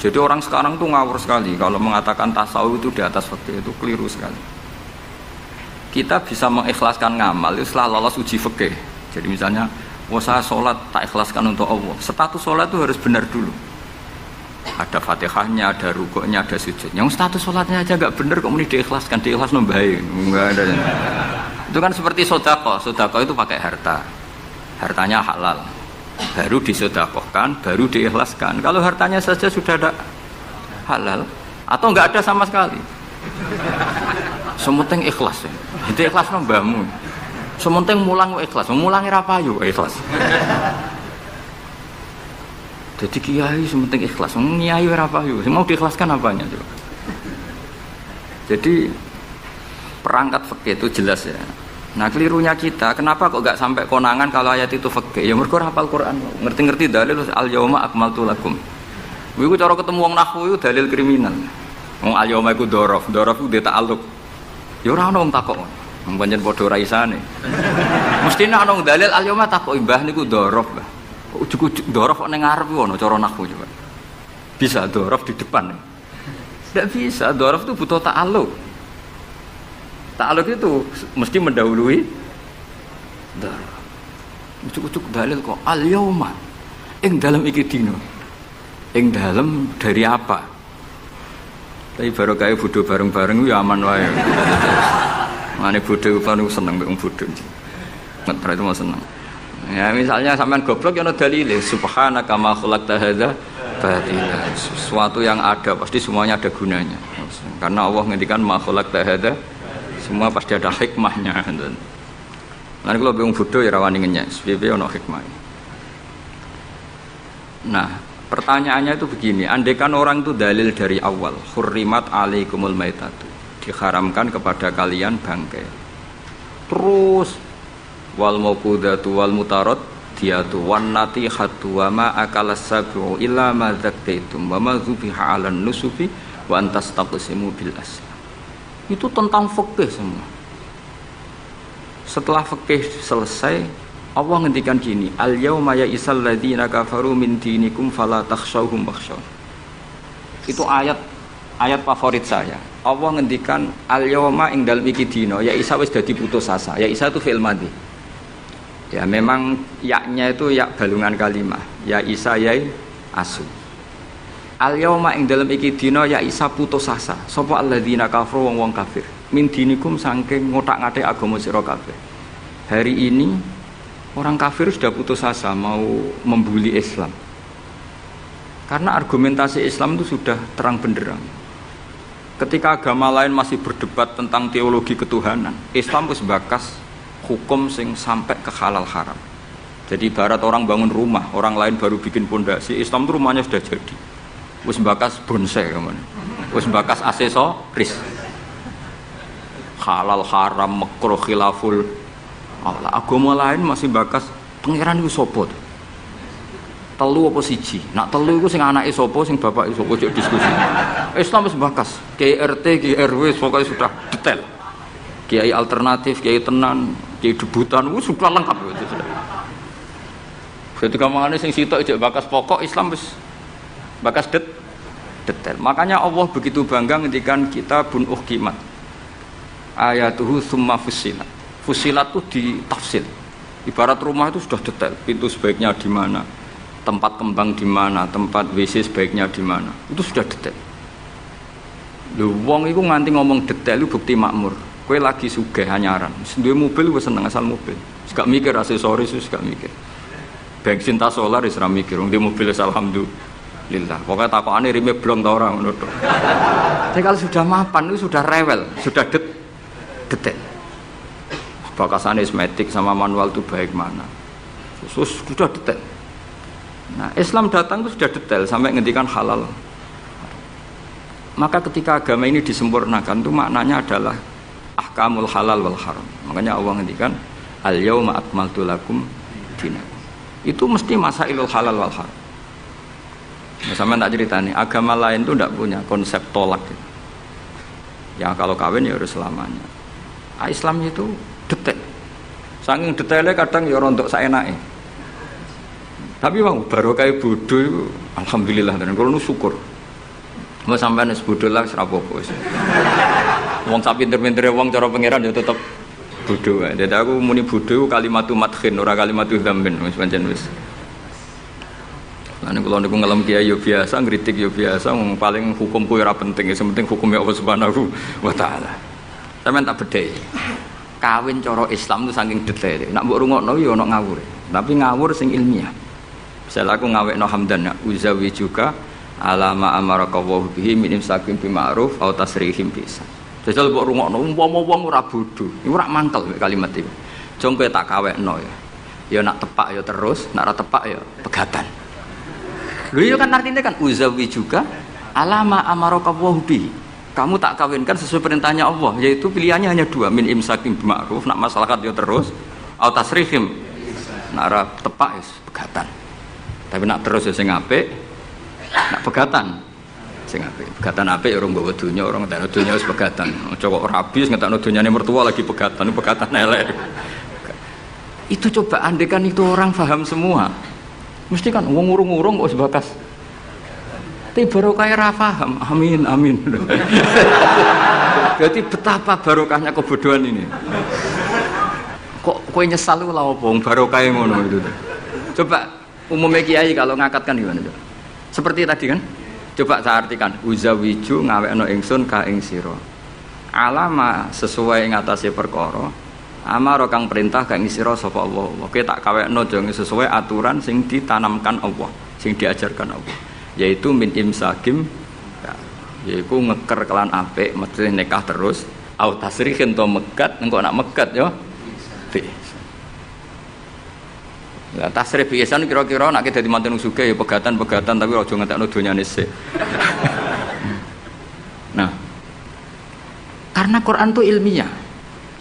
Jadi orang sekarang tuh ngawur sekali kalau mengatakan tasawuf itu di atas fikih, itu keliru sekali. Kita bisa mengikhlaskan ngamal itu setelah lolos uji fikih. Jadi misalnya, saya sholat tak ikhlaskan untuk Allah, status sholat itu harus benar dulu. Ada fatihahnya, ada rukuknya, ada sujud. Yang status sholatnya aja nggak bener, kok mesti diikhlaskan, diikhlas nombai, nggak ada. Itu kan seperti sodako itu pakai harta, hartanya halal, baru disodakohkan, baru diikhlaskan. Kalau hartanya saja sudah ada halal, atau nggak ada sama sekali, sementing ikhlas, itu ikhlas nombamu, sementing mulang ikhlas, mulangi rapayu ikhlas. Jadi kiai sementing ikhlas, kiai apa yuk? Mau diikhlaskan apanya coba? Jadi perangkat fikih itu jelas ya. Nah kelirunya kita, kenapa kok gak sampai konangan kalau ayat itu fikih? Ya mergo hafal Quran, ngerti-ngerti dalil al yauma akmaltu lakum. Iku cara ketemu wong nahwu iku dalil kriminal. Wong al yauma iku dzaraf iku ta'alluq. Ya ora ono wong takok. Wong pancen padha ora isane. Mestine ana wong dalil al yauma takok mbah niku dzaraf, Mbah. Ujug-ujug dzaraf ning ngarep ono cara nahwu coba. Bisa dzaraf di depan. Tidak bisa, dzaraf itu butuh ta'alluq. Ta'aluk itu mesti mendahului dzaraf. Ucuk-ucuk dalil kok al-yauma ing dalam iki dina. Ing dalam dari apa? Tapi baru kayak bodho bareng-bareng ya aman wae. Mane bodho paling seneng mbek wong bodho. Ngetra itu mau seneng. Ya misalnya sampean goblok ya ana dalile subhanaka ma khalaqta hadza batila. Sesuatu yang ada pasti semuanya ada gunanya. Karena Allah ngendikan ma khalaqta hadza semua pasti ada hikmahnya. Nanti kalau bingung bodoh ya rawani ngenyek, sebab ono hikmah. Nah, pertanyaannya itu begini, andaikan orang itu dalil dari awal, hurrimat alaikumul maitatu, diharamkan kepada kalian bangkai. Terus wal mauqudatu wal mutarad diatu wan natihatu wa ma akalas sabu illa ma zakkaitum wa ma zubiha 'alan nusubi wa antastaqsimu bil asl. Itu tentang fikih semua. Setelah fikih selesai, Allah ngendikan gini, al yauma ya'isal ladzina kafaru min dinikum fala takhshawhum wakhshawn. Itu ayat favorit saya. Allah ngendikan al yauma ing dalem iki dina, ya isa wis dadi putus asa. Ya isa itu fi'il madhi. Ya memang yaknya itu yak balungan kalimah. Ya isa yai asu. Al yauma ing dalem iki dina ya isa putus asa. Sapa alladzina kafaru wong kafir. Min dinikum saking ngotak-ngatik agama sira kabeh. Hari ini orang kafir sudah putus asa mau membuli Islam. Karena argumentasi Islam itu sudah terang benderang. Ketika agama lain masih berdebat tentang teologi ketuhanan, Islam wis bakas hukum sing sampai ke halal haram. Jadi ibarat orang bangun rumah, orang lain baru bikin pondasi, Islam itu rumahnya sudah jadi. Wis bakas bonsai kemana? Wis bakas aksesoris. Halal haram makruh khilaful. Allah agama lain masih bakas pangeran iku sapa? Telu apa siji? Nak telu iku sing anake sapa, sing bapake sapa cek diskusi. Islam wis bakas, Kiai RT, Kiai RW pokoknya sudah detail. Kiai alternatif, Kiai tenan, Kiai debutan, sudah lengkap itu sudah. Ketika mangane sing sitok cek bakas pokok Islam wis bakas detail. Makanya Allah begitu bangga ngendikan kitabun uhkimat ayatuhu summa fussilat. Fussilat itu ditafsir. Ibarat rumah itu sudah detail, pintu sebaiknya di mana, tempat kembang di mana, tempat WC sebaiknya di mana. Itu sudah detail. Lho wong iku nganti ngomong detail itu bukti makmur. Kowe lagi sugih anyaran. Duwe mobil wis seneng asal mobil. Gak mikir aksesoris wis gak mikir. Bensin ta solar wis ra mikir. Wong di mobil alhamdulillah. Pokoknya takokane rime blong ta ora ngono tok. Jadi kalau sudah mapan itu sudah rewel, sudah detail. Bakasan esmetik sama manual itu baik mana. Sudah detail. Nah, Islam datang itu sudah detail sampai ngendikan halal. Maka ketika agama ini disempurnakan itu maknanya adalah ahkamul halal wal haram. Makanya Allah ngendikan al yauma akmaltu lakum dinakum. Itu mesti masailul halal wal haram. Nah, sama tak ceritanya, agama lain itu tidak punya konsep tolak. Ya kalau kawin ya harus selamanya. Islam itu detail. Saking detailnya kadang ya rontok saenake. Tapi wong baru kayak bodoh itu alhamdulillah dan kalau nu syukur. Mau sampean wis bodoh lah wis ra apa-apa wis. Wong sak pinter-pintere wong cara pangeran ya tetep bodoh wae. Dadi aku muni bodoh kalimatu madkhin ora kalimatu dzammin wis pancen wis. Lan kula niku ngelem kiai yo biasa, ngritik yo biasa, wong paling hukumku ora penting, sing penting hukum Allah Subhanahu wa taala. Sampeyan tak bedhei. Kawin cara Islam itu saking detail. Nak mbok rungokno yo ono ngawur. Tapi ngawur sing ilmiah. Misal aku ngawekno hamdan uzawi juga alama amaraka wa bihi min imsakin bi ma'ruf au tasrihim bisa. Jajal mbok rungokno umpama wong ora bodho, iku ora mantel kalimat iki. Jong kowe tak kawekno ya. Ya nak tepak ya terus, nak ora tepak ya pegatan. Lho iya kan artinya kan uzawi juga alama amaraka wa bihi. kamu tak kawinkan sesuai perintahnya Allah, yaitu pilihannya hanya dua, min imsakim bima'ruf, nak masyarakat yo terus, au tasrihim, nak ora tepak wis pegatan. Tapi nak terus ya sing apik, nak pegatan. Sing apik. Pegatan apik ya urung nggawa donya, orang ngentekno donya wis pegatan. Aja kok rabi wis ngentekno donyane mertua lagi pegatan, pegatan elek. Itu coba andekan itu orang paham semua. Mesti kan wong urung-urung kok wis bakas. Tapi barokah ra paham. Amin, amin. Jadi betapa barokahnya kebodohan ini. Kok kowe nyesal lho apa wong barokah ngono itu. Coba umumnya kiai kalau ngakatkan gimana coba? Seperti tadi kan? Coba saya artikan, uzawiju ngawekno ingsun ka ing sira. Alama sesuai ngatasi perkara. Amaro kang perintah ka ing sira sapa Allah. Oke tak kawekno jeng sesuai aturan sing ditanamkan Allah, sing diajarkan Allah. Yaitu min imsakim, yaitu ngeker kelan apik, mesti nikah terus. Au tasrihin to megat, engko nak megat yo. Lah tasrih biasan kira-kira nek dadi manten sugih ya pegatan-pegatan tapi aja ngentekno donyane sik. Nah. Karena Quran itu ilmiah.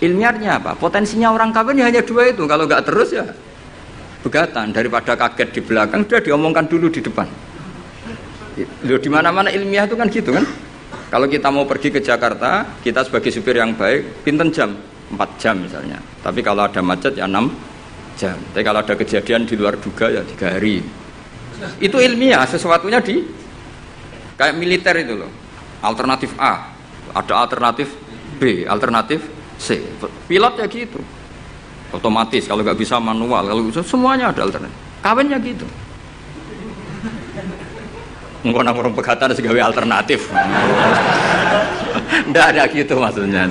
Ilmiahnya apa? Potensinya orang kawin ya hanya dua itu. Kalau enggak terus ya pegatan, daripada kaget di belakang sudah diomongkan dulu di depan. Loh di mana-mana ilmiah itu kan gitu kan? Kalau kita mau pergi ke Jakarta, kita sebagai supir yang baik, pinten jam? 4 jam misalnya. Tapi kalau ada macet ya 6 jam. Tapi kalau ada kejadian di luar duga ya 3 hari. Itu ilmiah, sesuatunya di kayak militer itu loh. Alternatif A, ada alternatif B, alternatif C. Pilot ya gitu. Otomatis kalau nggak bisa manual, kalau bisa semuanya ada alternatif. Kawinnya gitu. Engko nang orang pegatan segawe alternatif. Ndak ada gitu maksudnya.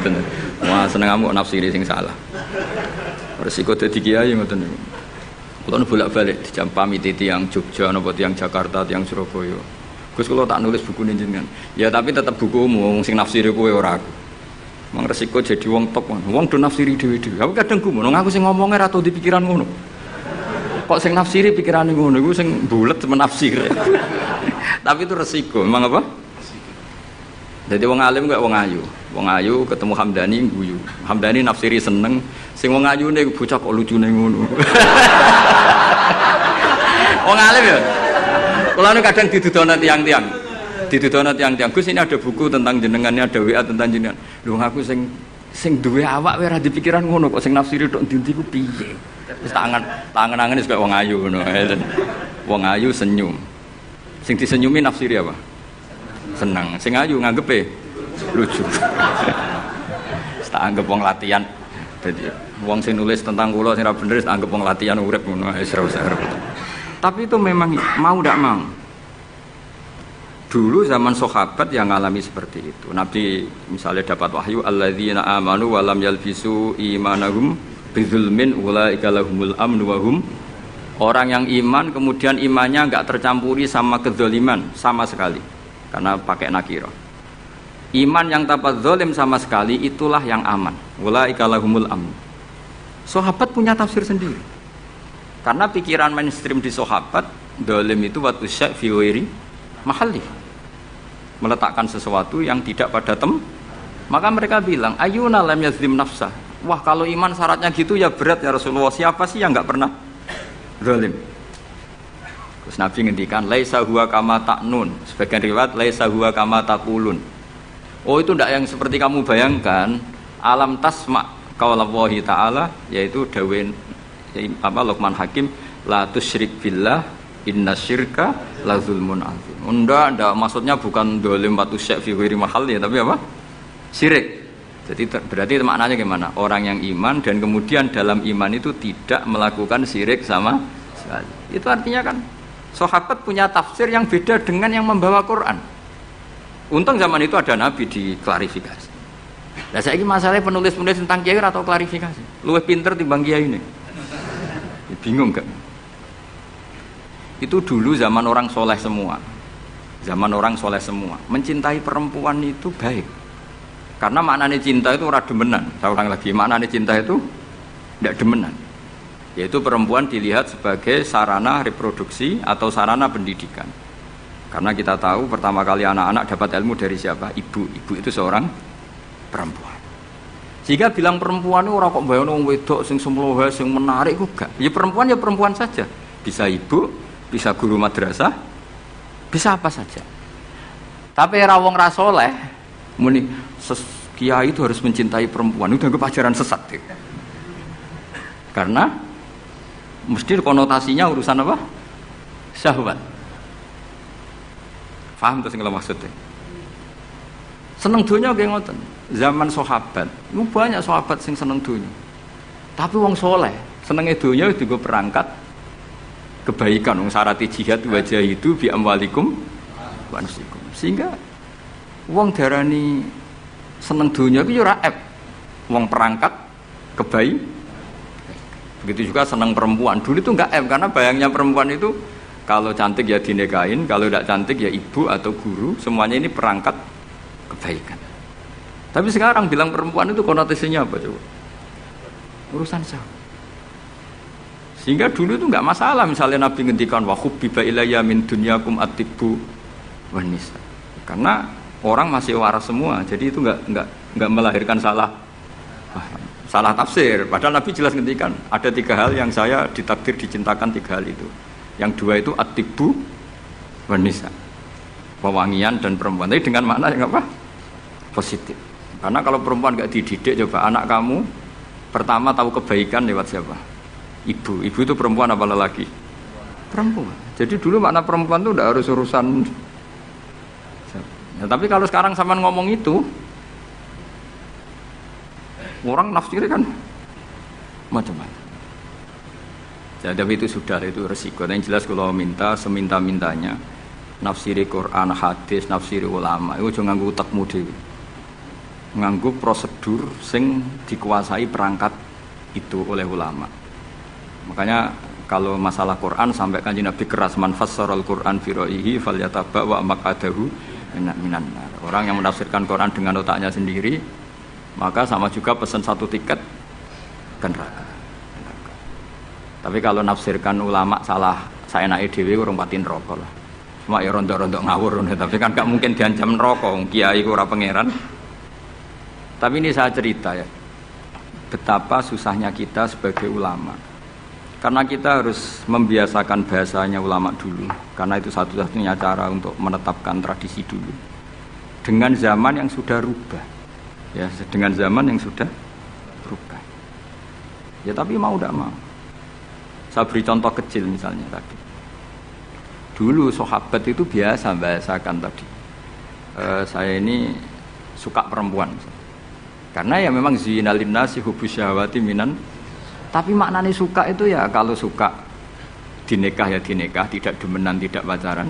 Wah seneng kamu nafsiri sing salah. Resiko dadi kiai ngoten niku. Kula bolak-balik dijampami tiyang Jogja napa tiyang Jakarta, tiyang Surabaya. Gus kula tak nulis buku jenengan. Ya tapi tetep bukumu sing nafsiri kowe ora aku. Mang resiko jadi wong top. Wong do nafsiri dhewe-dhewe. Aku kadang gumun aku sing ngomongke ra tau di pikiran ngono. Kok sing nafsiri pikirane ngono iku sing bulet menafsir. Tapi itu resiko, memang apa? Jadi wong alim gak wong ayu. Wong ayu ketemu Hamdani guyu. Hamdani nafsiri seneng, sing wong ayune bocah kok lucune ngono. Wong alim ya. Kula nu kadang didudono tiyang-tiyang. Didudono tiyang-tiyang. Gus ini ada buku tentang jenengannya, ada WA tentang jenengan. Lho aku sing duwe awak wae ora dipikiran ngono kok sing nafsiri tok ndi-ndi ku piye. Wis tangan-tangan wis kaya wong ayu ngono. Wong ayu senyum. Sing disenyumi nafsiri apa? Senang. Sing ayu nganggepe lucu. Tak anggap wong latihan. Jadi wong sing nulis tentang kula sing ra bener tak anggap wong latihan urip ngono wis ora usah repot. Tapi itu memang mau ndak mau. Dulu zaman sahabat yang ngalami seperti itu. Nabi misalnya dapat wahyu alladzina amanu wa lam yalbisu imanahum bidzulmin ulaika lahumul amnu wa hum. Orang yang iman kemudian imannya enggak tercampuri sama kedzaliman sama sekali. Karena pakai nakirah. Iman yang tanpa zalim sama sekali itulah yang aman. Ulaika lahumul amn. Sahabat punya tafsir sendiri. Karena pikiran mainstream di sahabat, zalim itu wa tusya fi ghairi mahalli. Meletakkan sesuatu yang tidak pada maka mereka bilang ayuna lam yazlim nafsah. Wah kalau iman syaratnya gitu ya berat ya Rasulullah. Siapa sih yang enggak pernah zalim? Terus Nabi ngendikan laisa huwa kama ta'nun. Sebagian riwayat laisa huwa kama taqulun. Oh itu tidak yang seperti kamu bayangkan. Alam tasma qaulallahi ta'ala, yaitu dawuh Luqman Hakim, la tusyrik billah innasyirka la zulmun azim. Ndak maksudnya bukan zalim wa tusyak fi ghairi mahalli, tapi apa? Syirik. Jadi berarti maknanya gimana? Orang yang iman dan kemudian dalam iman itu tidak melakukan syirik sama sekali. Itu artinya kan sahabat punya tafsir yang beda dengan yang membawa Quran. Untung zaman itu ada Nabi diklarifikasi. Nah saya ini masalahnya penulis-penulis tentang kiai atau klarifikasi. Luwih pinter timbang kiai ini. Bingung kan? Itu dulu zaman orang soleh semua. Zaman orang soleh semua. Mencintai perempuan itu baik. Karena maknanya cinta itu ora demenan. Saya ulang lagi, maknanya cinta itu tidak demenan. Yaitu perempuan dilihat sebagai sarana reproduksi atau sarana pendidikan. Karena kita tahu pertama kali anak-anak dapat ilmu dari siapa? Ibu. Ibu itu seorang perempuan. Jika bilang perempuan itu orang kok bayang wong wedok sing semlohe sing menarik kok gak. Ya perempuan saja. Bisa ibu, bisa guru madrasah, bisa apa saja. Tapi era wong ra saleh muni kiai itu harus mencintai perempuan. Itu dianggap ajaran sesat. Karena mesti konotasinya urusan apa? Syahwat. Paham tuh sing kula maksudnya? Seneng dunia kayak ngoten. Zaman sahabat, itu banyak sahabat sing seneng dunia. Tapi wong soleh, senengnya dunia itu juga perangkat kebaikan. Wong syarati jihad wajah itu bi amwalikum wa anfusikum. Sehingga wong darani seneng dunia itu ora aib. Wong perangkat kebaikan. Begitu juga seneng perempuan. Dulu itu enggak aib karena bayangnya perempuan itu kalau cantik ya dinikahin, kalau tidak cantik ya ibu atau guru, semuanya ini perangkat kebaikan. Tapi sekarang bilang perempuan itu konotasinya apa coba? Urusan syahwat. Sehingga dulu itu enggak masalah misalnya Nabi ngendikan wa hubbiba ilayya min dunyakum at-tibbu wan nisa. Karena orang masih waras semua, jadi itu enggak melahirkan salah tafsir. Padahal Nabi jelas ngendikan ada 3 hal yang saya ditakdir dicintakan 3 hal itu. Yang 2 itu at-tibbu wan nisa. Pewangian dan perempuan. Tapi dengan makna yang apa? Positif. Karena kalau perempuan nggak dididik, coba anak kamu pertama tahu kebaikan lewat siapa? Ibu. Ibu itu perempuan apa lelaki? Perempuan. Jadi dulu makna perempuan itu udah harus urusan. Ya, tapi kalau sekarang sama ngomong itu, orang nafsirnya kan macam-macam. Ya, tapi itu sudah itu resiko. Yang jelas kalau minta seminta-mintanya nafsiri Quran, hadis, nafsiri ulama, itu jangan nganggo utekmu dhewe. Nganggo prosedur sing dikuasai perangkat itu oleh ulama. Makanya kalau masalah Quran sampai Kanjeng Nabi keras man fassaral Quran fi ra'yihi falyataba wa maqadahu minan nar. Orang yang menafsirkan Quran dengan otaknya sendiri maka sama juga pesan 1 tiket ke neraka. Tapi kalau nafsirkan ulama salah saenake dhewe urung pati neraka lah. Cuma ya rontok-rontok ngawur, tapi kan gak mungkin diancam neraka, kiai ora pangeran. Tapi ini saya cerita ya, betapa susahnya kita sebagai ulama. Karena kita harus membiasakan bahasanya ulama dulu, karena itu satu-satunya cara untuk menetapkan tradisi dulu. Dengan zaman yang sudah rubah, ya, dengan zaman yang sudah rubah. Ya tapi mau tidak mau. Saya beri contoh kecil misalnya tadi. Dulu sahabat itu biasa bahasakan tadi. Saya ini suka perempuan. Karena ya memang zinalin nasi hubus syahwati minan. Tapi maknanya suka itu ya kalau suka dinikah ya dinikah, tidak demenan, tidak pacaran.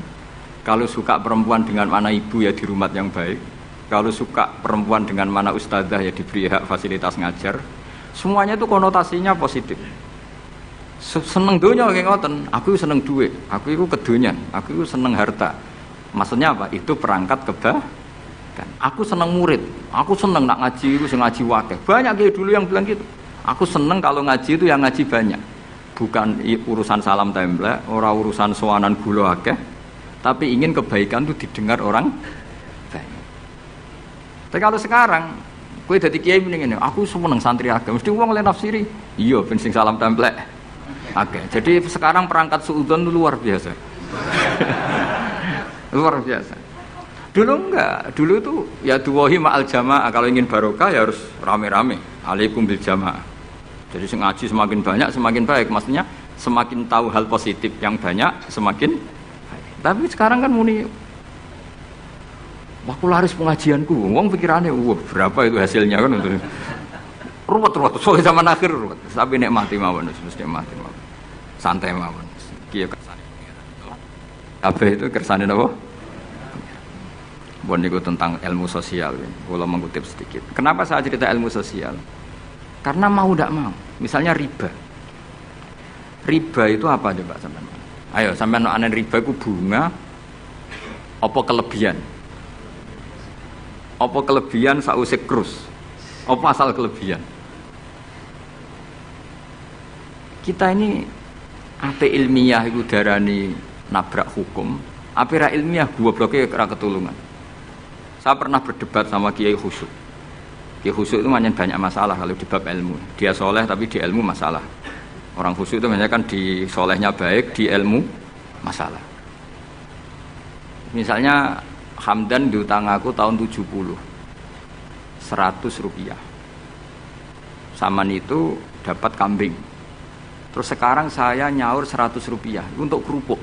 Kalau suka perempuan dengan mana ibu ya di rumah yang baik. Kalau suka perempuan dengan mana ustadzah ya diberi hak fasilitas ngajar. Semuanya itu konotasinya positif. Seneng dunia kayak ngoten, aku seneng duit, aku itu kedonyan, aku itu seneng harta. Maksudnya apa? Itu perangkat kebaikan. Aku seneng murid, aku seneng nak ngaji itu ngaji wakil. Banyak kayak dulu yang bilang gitu. Aku seneng kalau ngaji itu yang ngaji banyak. Bukan urusan salam template, orang urusan sowanan gula akeh, tapi ingin kebaikan itu didengar orang banyak. Tapi kalau sekarang, kowe dadi kiai mending ngene, aku seneng santri akeh, mesti wong le nafsiri. Iya, ben sing salam template. Oke, jadi sekarang perangkat suudzon itu luar biasa. Luar biasa. Dulu enggak, dulu itu ya duwahi ma'al jamaah, kalau ingin barokah ya harus rame-rame. Alaikum bil jamaah. Jadi ngaji semakin banyak semakin baik, maksudnya semakin tahu hal positif yang banyak semakin baik. Tapi sekarang kan muni aku laris pengajianku, wong pikirannya wah berapa itu hasilnya kan untuk ruwet soalnya zaman akhir ruwet. Tapi nikmati mawon, mesti nikmati mawon. Santai mawon. Kiye kersane. Kabeh itu kersane napa? Bon niku tentang ilmu sosial. Kalau mengutip sedikit. Kenapa saya cerita ilmu sosial? Karena mau tidak mau. Misalnya riba. Riba itu apa coba sampean? Ayo sampean ana riba itu bunga apa kelebihan? Apa kelebihan sausé krus? Apa asal kelebihan? Kita ini ape ilmiah itu darani nabrak hukum, Apa ra ilmiah gobloknya ora ketulungan. Saya pernah berdebat sama Kiai Khusyuk. Kiai Khusyuk itu banyak masalah kalau di bab ilmu. Dia soleh tapi di ilmu masalah. Orang khusyuk itu banyak kan di solehnya baik, di ilmu masalah. Misalnya Hamdan diutang aku tahun 70 100 rupiah. Saman itu dapat kambing. Terus sekarang saya nyaur 100 rupiah untuk kerupuk.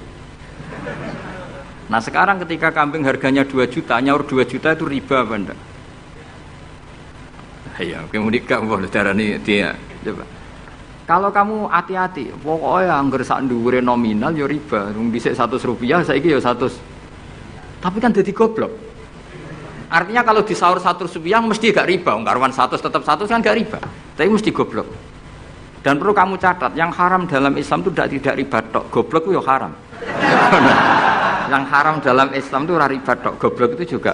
Nah sekarang ketika kambing harganya 2 juta, nyaur 2 juta itu riba apa enggak? Ya, kemudian kamu darani dia. Coba. Kalau kamu hati-hati, pokoknya anggar sak dhuwure nominal ya riba. Wong dhisik 100 rupiah, saiki ya 100. Tapi kan jadi goblok. Artinya kalau disaur 100 rupiah mesti gak riba. Karuan 100 tetap 100 kan gak riba. Tapi mesti goblok. Dan perlu kamu catat, yang haram dalam Islam itu tidak riba tok. Goblok itu ya haram. Yang haram dalam Islam itu riba tok. Goblok itu juga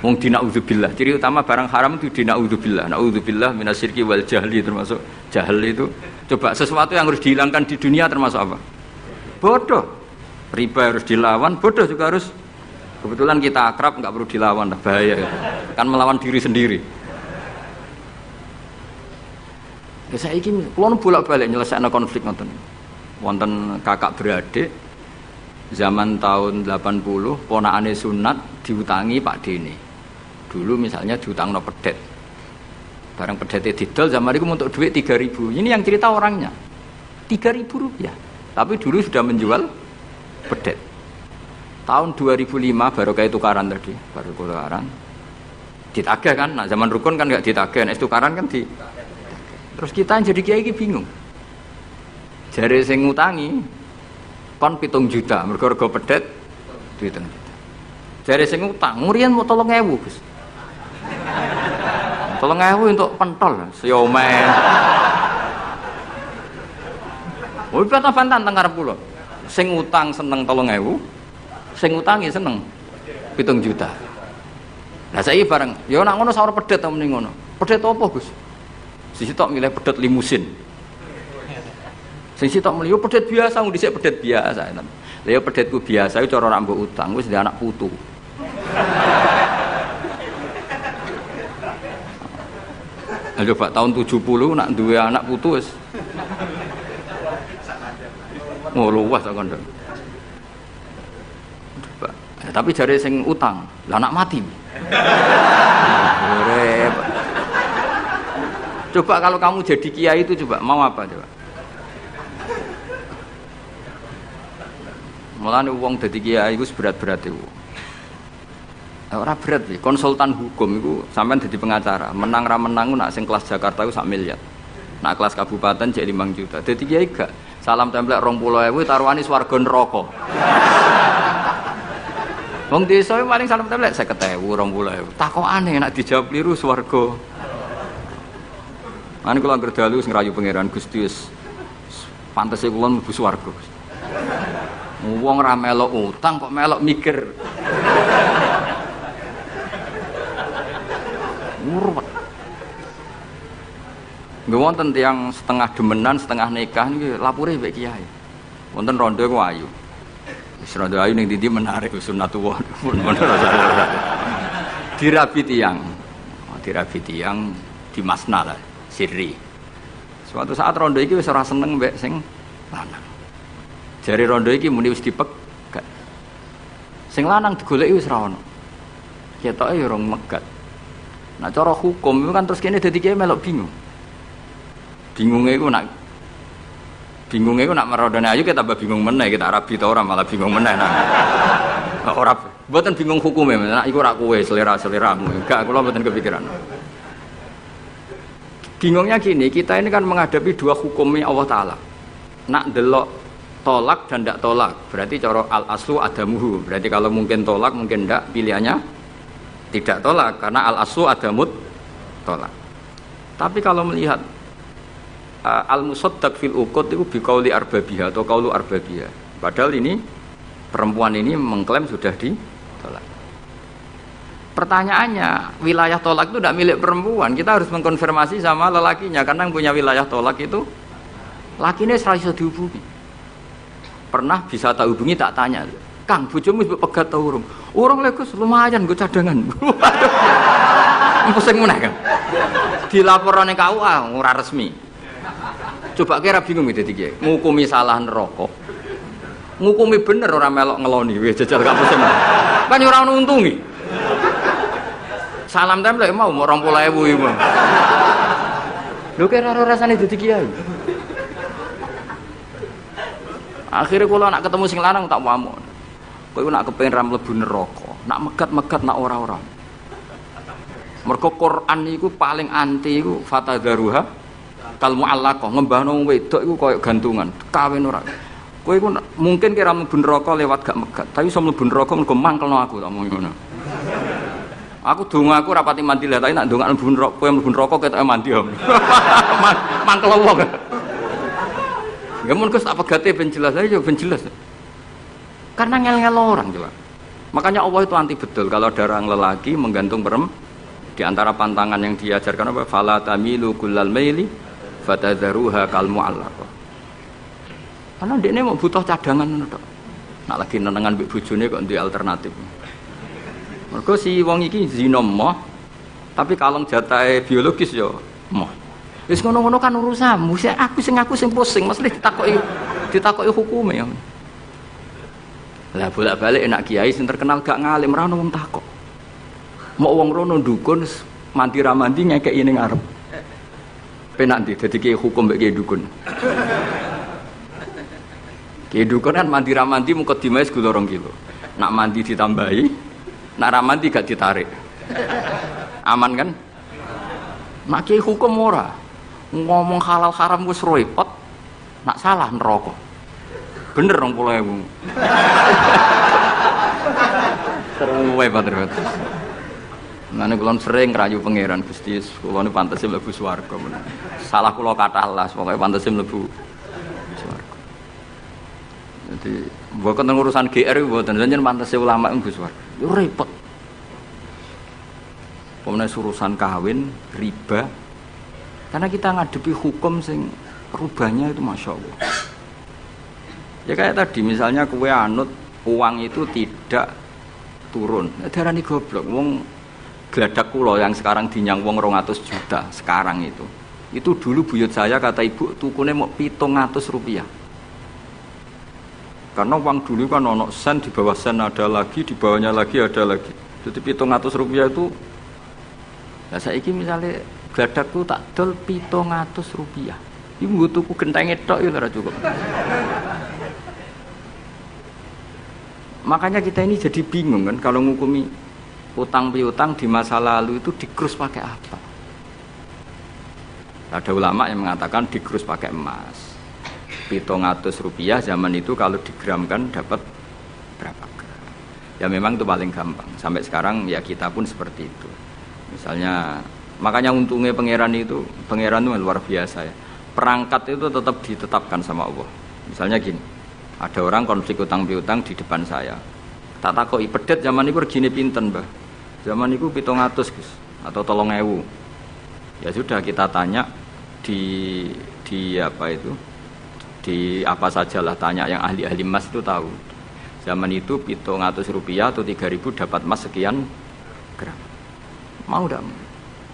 wong dina'udzubillah. Ciri utama barang haram itu dina'udzubillah. Na'udzubillah minasyirki wal jahli, termasuk jahil itu. Coba sesuatu yang harus dihilangkan di dunia termasuk apa? Bodoh. Riba harus dilawan, bodoh juga harus. Kebetulan kita akrab, nggak perlu dilawan, bahaya. Kan melawan diri sendiri. Ya saya ingin, kalau bolak-balik nyelesaikan konflik nonton. Wonten kakak beradik, zaman tahun 80, ponakane sunat diutangi Pak Dene. Dulu misalnya diutang no pedet. Barang pedetnya didol, zaman itu untuk duit 3.000. Ini yang cerita orangnya. 3.000 rupiah. Tapi dulu sudah menjual pedet. Tahun 2005 baru kayak tukaran tadi, baru tukaran. Ditagih kan, nah zaman rukun kan nggak ditagih, es tukaran kan di. Terus kita yang jadi kiai ini bingung. Jare sing ngutangi kon 7 juta, mergo pedet duit 7 juta. Jare sing ngutang, ngurian mau 3.000, Gus. 3.000 untuk pentol, siomen. Oh, bantah-bantah teng arep kula. Sing utang seneng 3.000, sing ngutangi seneng 7 juta. Lah saiki bareng, ya nak ngono sawur pedet ta mending ngono. Pedet apa, Gus? Sisi tok milih pedet limusin. Sing sitok milih pedet biasa, wong dhisik pedet biasa. Lah ya pedetku biasa iku cara rak mbok utang, wis ndek anak putu. Ayo Pak, tahun 70 nak duwe anak putu wis. Oh luwes kok kandha. Tapi jare sing utang, lah anak mati. Repot. Coba kalau kamu jadi kiai itu coba mau apa coba? Mulane wong dadi kiai iku berat-berat iku. Ora berat sih, konsultan hukum iku sampean dadi pengacara, menang ra menang nak sing kelas Jakarta iku 1 miliar. Nak kelas kabupaten cek 5 juta. Dadi kiai gak salam templek 20.000 taruhane swarga neraka. Wong desa paling salam templek 50.000 20.000. Takokane nek dijawab kliru swarga. Mane kula anggere dalu sing ngrayu pangeran Gusti wis pantese kula mlebu swarga. Wong ra melok utang kok melok mikir. Urut. Nggih wonten tiyang setengah demenan, setengah nikah niki lapure mbek kiai. Wonten rondo ku ayu. Wis rondo ayu ning ndi menarik sunatullah. Dirabi tiyang. Dirabi tiyang di Masna lah, sirri. Suatu saat rondo iki wis ora seneng mbek sing lanang. Jari rondo iki muni wis dipegat. Sing lanang digoleki wis ra ono. Ketoke ya rong megat. Nah cara hukum itu kan terus kene dadi kiai melok bingung. Bingungnya itu nak merodone ayu kita tambah bingung meneh, kita rabi ta ora malah bingung meneh. Nah, ora mboten bingung hukume, nek iku ora kowe selera-seleramu. Enggak, kula mboten kepikiran. Bingungnya gini, kita ini kan menghadapi dua hukumnya Allah Ta'ala. Nak delok tolak dan ndak tolak, berarti cara al-aslu adamuhu. Berarti kalau mungkin tolak, mungkin ndak, pilihannya tidak tolak, karena al-aslu adamut tolak. Tapi kalau melihat al-musaddaq fil uqud itu biqauli arbabiha atau qaulu arbabiha. Padahal ini perempuan ini mengklaim sudah ditolak. Pertanyaannya, wilayah tolak itu tidak milik perempuan. Kita harus mengkonfirmasi sama lelakinya karena yang punya wilayah tolak itu lakinya serasa dihubungi. Pernah bisa tak hubungi tak tanya. Kang, bojomu wis pegat ta urung? Urung lek Gus, lumayan nggo cadangan. Pusing meneh kan. Dilaporane KUA ora resmi. Coba kira bingung dadi kiye. Ngukumi salah neraka. Ngukumi bener ora melok ngeloni wis jajal gak pusing. Kan ora ono untungi. Salam tempel mau 20.000 iki. Lho kira ora rasane dadi kiai. Akhirnya kalau nak ketemu sing lanang tak wamuk. Kowe nak kepengin ra mlebu neraka, nak megat-megat nak ora-ora. Mergo Quran niku paling anti iku fatadzaruha kal mu'allaqah, ngembahno wong wedok iku koyo gantungan, kawin ora. Kowe iku mungkin kira mlebu neraka lewat gak megat, tapi iso mlebu neraka mergo mangkelno aku tak mung ngono. Aku dongaku rapati mandi lah, tapi nak ndongak mlebu neraka, kowe mlebu neraka ketoke mandi. Mangkel wong. Ya mun Gus tak pegate ben jelas aja ben jelas. Karena ngel-ngel orang coba. Makanya Allah itu anti betul kalau ada orang lelaki menggantung di antara pantangan yang diajarkan apa? Fala tamilu kullal maili fatadzaruha kal mu'allaqah. Karena dekne mau butuh cadangan ngono tok. Nak lagi nenengan mbek bojone kok duwe alternatif. Mergo si wong iki zina moh tapi kalong jatahe biologis ya moh. Wis ngono-ngono kan urusanmu, aku sing pusing, mesti ditakoki hukume ya. Lah bolak-balik enak kiai sing terkenal gak ngalim ra ono wong takok. Mau wong rono dukun mandi ra mandi ngekeki ning arep. Penak ndi dadi kiai hukum mbek kiai dukun. Kiai dukun kan mandi ra mandi mukadimah segula 2 kilo. Nak mandi ditambahi, nak ra mandi gak ditarik. Aman kan? Nak kiai hukum ora. Ngomong halal haram wis repot, nak salah neraka. Bener 20.000. Seru wae Pak. Nane kula sering ngrayu pangeran Gusti, kula niku pantese mlebu swarga. Salah kula kathah las, pokoke pantese mlebu swarga. Jadi mboten urusan GR mboten jenengan pantese ulama mlebu swarga. Yo repot. Pemene urusan kawin, riba. Karena kita ngadepi hukum sing rubahnya itu Masya Allah. Ya kayak tadi misalnya kue anut uang itu tidak turun. Darani goblok. Wong gladak kula yang sekarang dinyang wong 200 juta sekarang itu. Itu dulu buyut saya kata ibu tukune mau 700 rupiah. Karena uang dulu kan ono sen, di bawah sen ada lagi, di bawahnya lagi ada lagi. Jadi 700 rupiah itu. Nah saiki misalnya gladakku tak dol 700 rupiah. Ibu tuku gentenge tok ya ora cukup. Makanya kita ini jadi bingung kan kalau ngukumi utang piutang di masa lalu itu dikrus pakai apa? Ada ulama yang mengatakan dikrus pakai emas. 700 rupiah zaman itu kalau digramkan dapat berapa gram? Ya memang itu paling gampang. Sampai sekarang ya kita pun seperti itu. Misalnya makanya untungnya pangeran itu luar biasa ya. Perangkat itu tetap ditetapkan sama Allah. Misalnya gini, ada orang konflik utang piutang di depan saya. Tak takoki pedet zaman itu regine pinten, Mbah? Zaman itu 700 Gus atau 3.000. Ya sudah kita tanya di apa itu? Di apa sajalah tanya yang ahli-ahli emas itu tahu. Zaman itu 700 rupiah atau 3.000 dapat emas sekian gram. Mau ndak?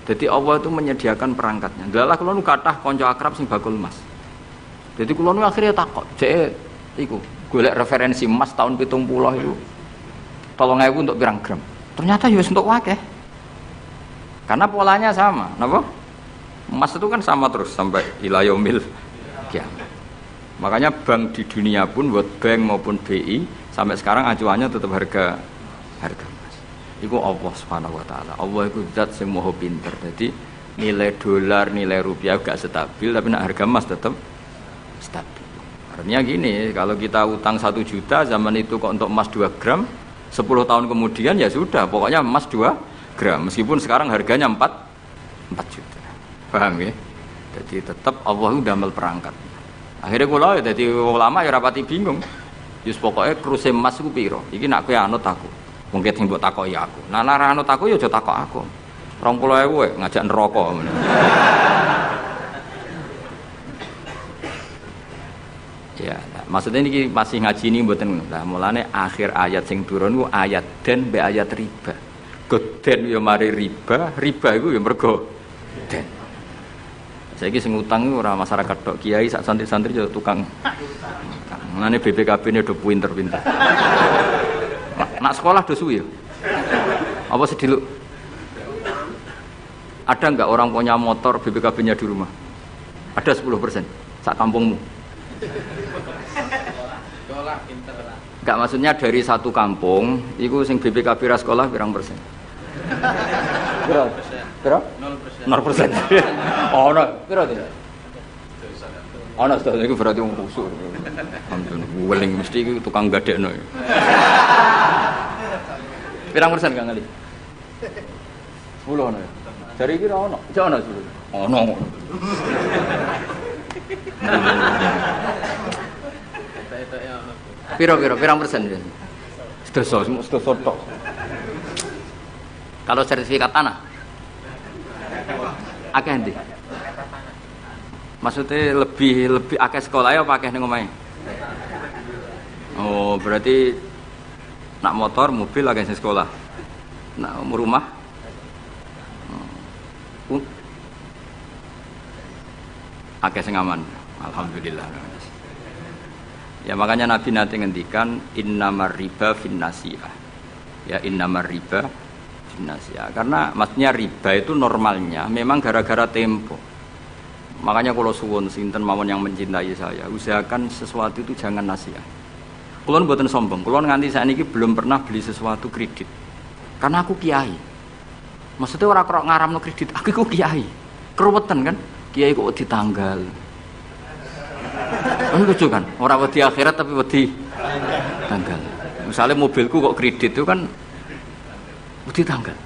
Jadi Allah itu menyediakan perangkatnya. Dalah kula nu kathah kanca akrab sing bakul emas. Jadi kula nu akhirnya takok, jek iku golek referensi emas tahun 70 itu 3.000 untuk pirang gram. Ternyata ya untuk akeh. Karena polanya sama, napa? Emas itu kan sama terus sampai ila yaumil kiamat. Makanya bank di dunia pun World Bank maupun BI sampai sekarang acuannya tetap harga emas. Iku Allah Subhanahu wa taala. Allah iku zat sing maha pinter. Jadi nilai dolar, nilai rupiah gak stabil tapi nak harga emas tetap stabil. Artinya gini, kalau kita utang 1 juta zaman itu kok untuk emas 2 gram, 10 tahun kemudian ya sudah, pokoknya emas 2 gram meskipun sekarang harganya 4 juta. Paham ya? Jadi tetap Allah udah damel perangkat. Akhirnya kula ya dadi ulama ya rapati bingung. Yus pokoknya kruse emas ku piro? Iki nak kowe anut aku. Mungkin sing mbok takoki aku. Nah nek anut aku ya aja takok aku. 20.000 ngajak neraka ngono. Ya, Maksudnya ini masih ngaji ini mboten. Lah mulane akhir ayat sing turun ku ayat den be ayat riba. Goden ya mari riba, riba iku ya mergo den. Saiki sing utang iku ora masyarakat tok, kiai sak santri-santri yo tukang. Mulane BPKB-ne do pinter-pinter. Nak sekolah do suwi ya. Apa sediluk? Ada enggak orang punya motor BPKB-nya di rumah? Ada 10% sak kampungmu. Enggak, maksudnya dari satu kampung itu sing BPKB ra sekolah pirang persen? Pira? 0%. 0%. Oh, no. Pira to? Ana sedaya iku berarti wong kusuk. Alhamdulillah, weling mesti iku tukang gadekno. Pirang persen Kang Ali? 10 ana. Dari iki ora ono. Jek ono 10. Ono. Pirang persen ya? Sedasa tok. Kalau sertifikat tanah akeh ndi? Maksudnya lebih akeh sekolah ya apa akeh ning omahe? Oh, berarti nak motor, mobil akeh sing sekolah. Nak rumah akeh sing aman. Alhamdulillah. Ya makanya Nabi nanti ngendikan innamar riba finnasiyah. Ya innamar riba finnasiyah. Karena maksudnya riba itu normalnya memang gara-gara tempo. Makanya kalau suwun sinten mawon yang mencintai saya, usahakan sesuatu itu jangan nasihat. Kulon mboten sombong, kulon nganti sakniki belum pernah beli sesuatu kredit. Karena aku kiai. Maksudnya orang kok ngaramno kredit, aku kiai. Keruwetan kan? Kiai kok ditanggal. Kan lucu kan? Orang wedi akhirat tapi wedi tanggal. Misalnya mobilku kok kredit itu kan wedi tanggal.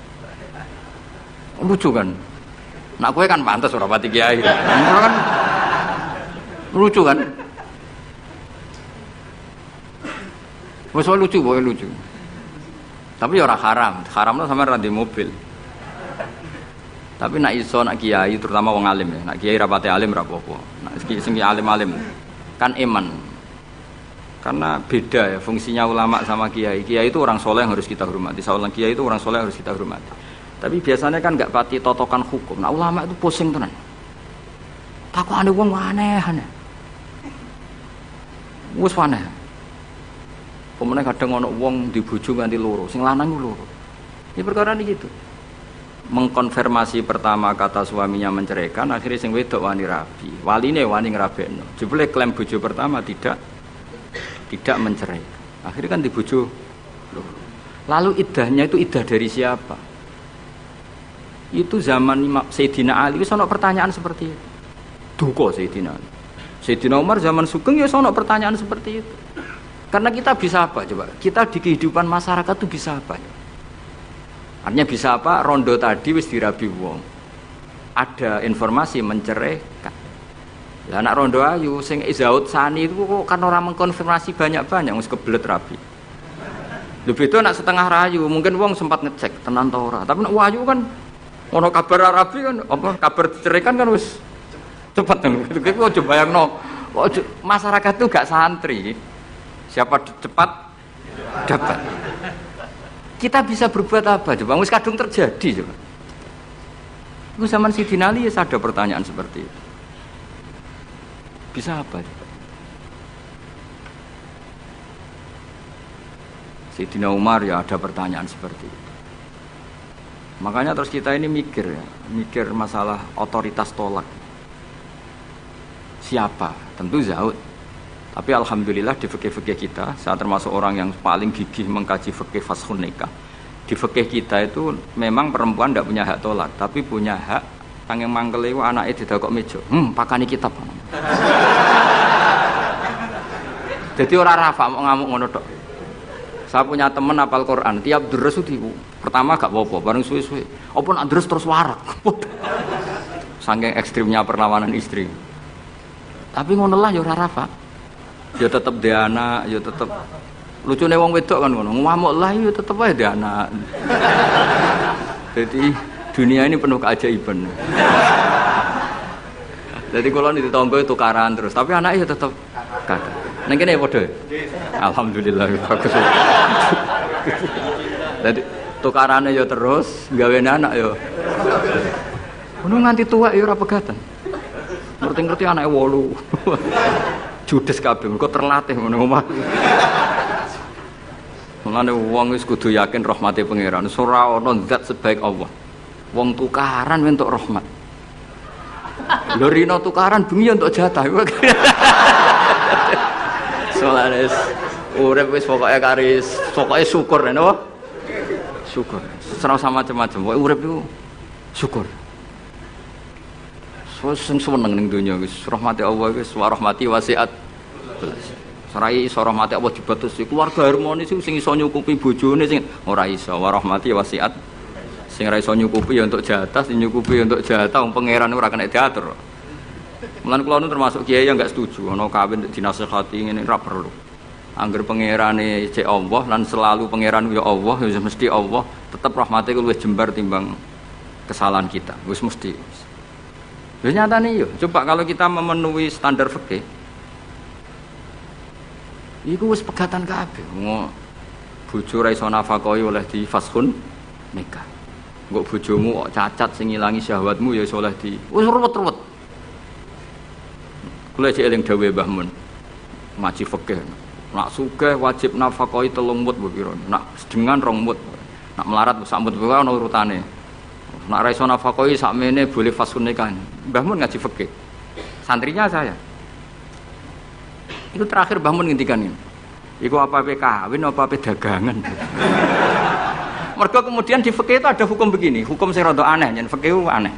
Lucu kan? Nak kowe kan pantes ora pati kiai. Ora kan lucu kan? Wes lucu, boy lucu. Tapi ora haram. Haramno sampean ra di mobil. Tapi nak iso nak kiai terutama wong alim ya. Nak kiai rapate alim ra apa-apa. Nak sing alim-alim kan iman. Karena beda ya fungsinya ulama sama kiai. Kiai itu orang soleh yang harus kita hormati. Seorang kiai itu orang soleh yang harus kita hormati. Tapi biasanya kan enggak pati totokan hukum. Nah ulama itu pusing tenan. Takokane wong aneh-aneh. Wis aneh. Pemene kadang ana wong dibojo nganti loro, sing lanang ku loro. Ya perkara iki gitu. Mengkonfirmasi pertama kata suaminya menceraikan, akhirnya sing wedok wani rabi. Waline wani ngrabekno. Jebule klaim bojo pertama tidak mencerai. Akhirnya kan dibojo loro. Lalu iddahnya itu iddah dari siapa? Itu zaman Sayyidina Ali wis ana pertanyaan seperti itu. Duka Sayyidina Ali. Sayyidina Umar zaman Sugeng ya ana pertanyaan seperti itu. Karena kita bisa apa coba? Kita di kehidupan masyarakat itu bisa apa? Artinya bisa apa? Rondo tadi wis dirabi wong. Ada informasi menceraikan. Lah anak rondo ayu sing Izaud Sani itu kok kan orang mengkonfirmasi banyak-banyak wis kebelet rabi. Lho beda nak setengah rayu, mungkin wong sempat ngecek tenan ta ora. Tapi nek wayu kan ono kabar rabi kan apa kabar diceraikan kan wis cepet kan. Kok coba bayangno. Masyarakat itu gak santri. Siapa cepat dapat. Kita bisa berbuat apa coba? Wis kadung terjadi coba. Itu zaman Sidin Ali ya ada pertanyaan seperti itu. Bisa apa coba? Sayyidina Umar ya ada pertanyaan seperti itu. Makanya terus kita ini mikir masalah otoritas tolak. Siapa? Tentu Zaud. Tapi alhamdulillah di fikih-fikih kita, saya termasuk orang yang paling gigih mengkaji fikih fashun nikah. Di fikih kita itu memang perempuan tidak punya hak tolak, tapi punya hak tanging mangkele anake didakok meja. Pakani kitab. Jadi orang rafa mau ngamuk ngono tok. Saya punya teman hafal Quran, tiap deres itu pertama gak apa-apa, bareng suwe-suwe. Apa nak deres terus warak. Saking ekstrimnya perlawanan istri. Tapi ngono lah ya ora rafa. Ya tetep dhe anak, ya tetep lucune wong wedok kan ngono. Ngamuk lah ya tetep ae dhe anak. Jadi dunia ini penuh keajaiban. Jadi kalau di tonggo itu tukaran terus, tapi anaknya ya tetep kadang. Neng kene padha. Alhamdulillah bagus. Dadi tukarane ya terus, gawe anak ya. Ngono nganti tuwa ya ora pegatan. Ngerti-ngerti anake 8. Judes kabeh mergo terlatih ngono omah. Mulane wong wis kudu yakin rahmate pangeran. Ora ana zat sebaik Allah. Wong tukaran entuk rahmat. Lho rino tukaran bengi entuk jatah. Soales urip wis pokoke karis, pokoke syukur napa? Syukur. Ora usah macam-macam. Pokoke urip iku syukur. Sing seneng ning donya wis rahmati Allah wis wa rahmati wasiat. Sarai iso rahmati Allah dibatus keluarga harmonis sing iso nyukupi bojone sing ora iso wa rahmati wasiat. Sing ora iso nyukupi ya untuk jatah, sing nyukupi untuk jatah wong pangeran ora kena diatur. Mulane kula nu termasuk kiai yang enggak setuju ana kawin dinasehati ngene ora perlu. Angger pangerane cek Allah lan selalu pangeran ya Allah ya mesti Allah, tetep rahmate ku luwih jembar timbang kesalahan kita. Wis mesti. Ya nyatane yo, coba kalau kita memenuhi standar fikih. Iku wis pegatan kabeh. Bojo ra iso nafakahi oleh di fashun nikah. Engko bojomu kok cacat sing ngilangi syahwatmu ya iso oleh di wis ruwet-ruwet. Kula cek eling dawuhe Mbah Mun. Ngaji fikih. Nak sugih wajib nafakahi 3 mut mbok pira. Nak sedengan 2 mut. Nak melarat sak mut wae ana urutane. Nak ra iso nafakahi sakmene boleh fashun nikah. Mbah Mun ngaji fikih. Santrinya saya. Itu terakhir Mbah Mun ngendikan ini. Iku apa-apa kawin apa-apa dagangan. Mergo kemudian di fikih itu ada hukum begini, hukum sing rada aneh, yen fikih aneh.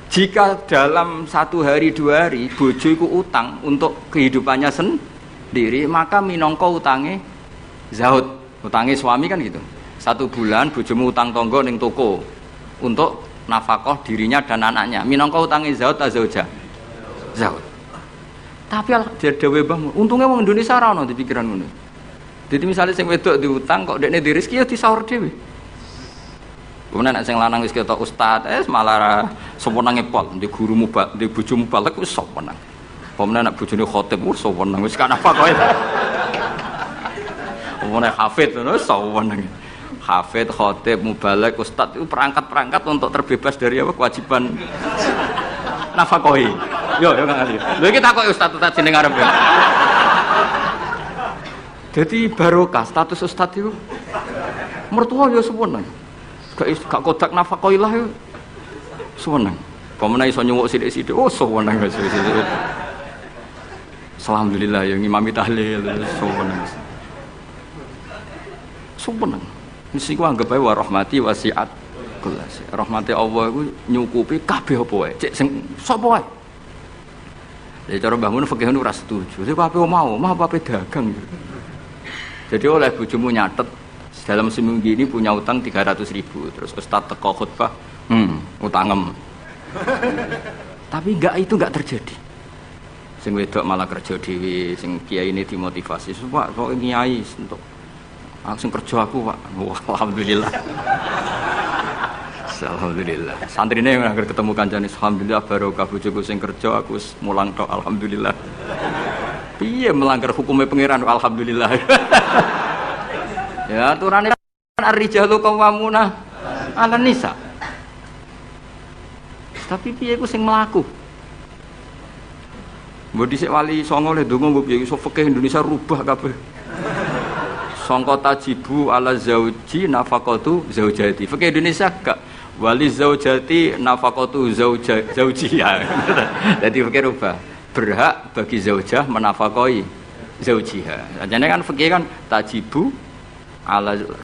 Jika dalam 1 hari 2 hari bojo iku utang untuk kehidupannya sendiri, maka minangka utange zaud. Utange suami kan gitu. 1 bulan bojomu utang tangga ning toko untuk nafkah dirinya dan anaknya. Minangka utange zaud ta zauja? Zaud. Tapi dhewe Mbah, untunge wong Indonesia ora ono di pikiran ngono. Jadi misalnya sing wedok diutang kok dekne di rezeki ya disaur dhewe. Kemudian nek sing lanang wis ketok ustaz, malah sewenenge pol, di guru mubal, di bojomu balek wis sewenang. Kemudian nek bojone khotib wis sewenang, wis kan apa kowe. Kemudian hafid ngono sewenang. Hafid, khotib, mubalek, ustaz itu perangkat-perangkat untuk terbebas dari apa kewajiban nafkahi. Yo Kang Ali. Lha iki takoki ustaz-ustaz jeneng arep. Jadi barokah status ustaz itu mertua ya sewenang. Gak kodak nafkahi lah ya sewenang. Pemene iso nyuwuk sithik-sithik. Oh sewenang wis. Alhamdulillah yang ngimami tahlil sewenang. Sewenang. Mesti ku anggap ae wa rahmati wasiat kullasi. Rahmati Allah iku nyukupi kabeh apa wae. Cek sing sapa wae. Jadi cara Mbah Mun fikih ora setuju. Sing apa mau apa dagang. Jadi oleh bojomu nyatet dalam seminggu ini punya utang 300.000. Terus ustaz teko khutbah, utangem. Tapi itu enggak terjadi. Sing wedok malah kerja dhewe, sing kiai ini dimotivasi. Pak, kok kiai untuk langsung kerja aku, Pak. Wah, alhamdulillah. Alhamdulillah. Santrine yang akhir ketemu kancane, alhamdulillah barokah bojoku sing kerja aku wis mulang tok, alhamdulillah. Piye melanggar hukumnya pangeran, alhamdulillah. Ya aturane kan ar-rijalu qawwamuna 'alan nisa. Tapi piye ku sing mlaku? Mbok dhisik wali songo le ndonga mbok piye iso fikih Indonesia rubah kabeh. Sangka tajibu ala zauji nafaqatu zaujati. Fikih Indonesia gak wali zaujati nafaqatu zaujiha. Dadi fikih rubah. Berhak bagi zaujah menafkahi zaujiha. Jane kan fikih kan tajibu ala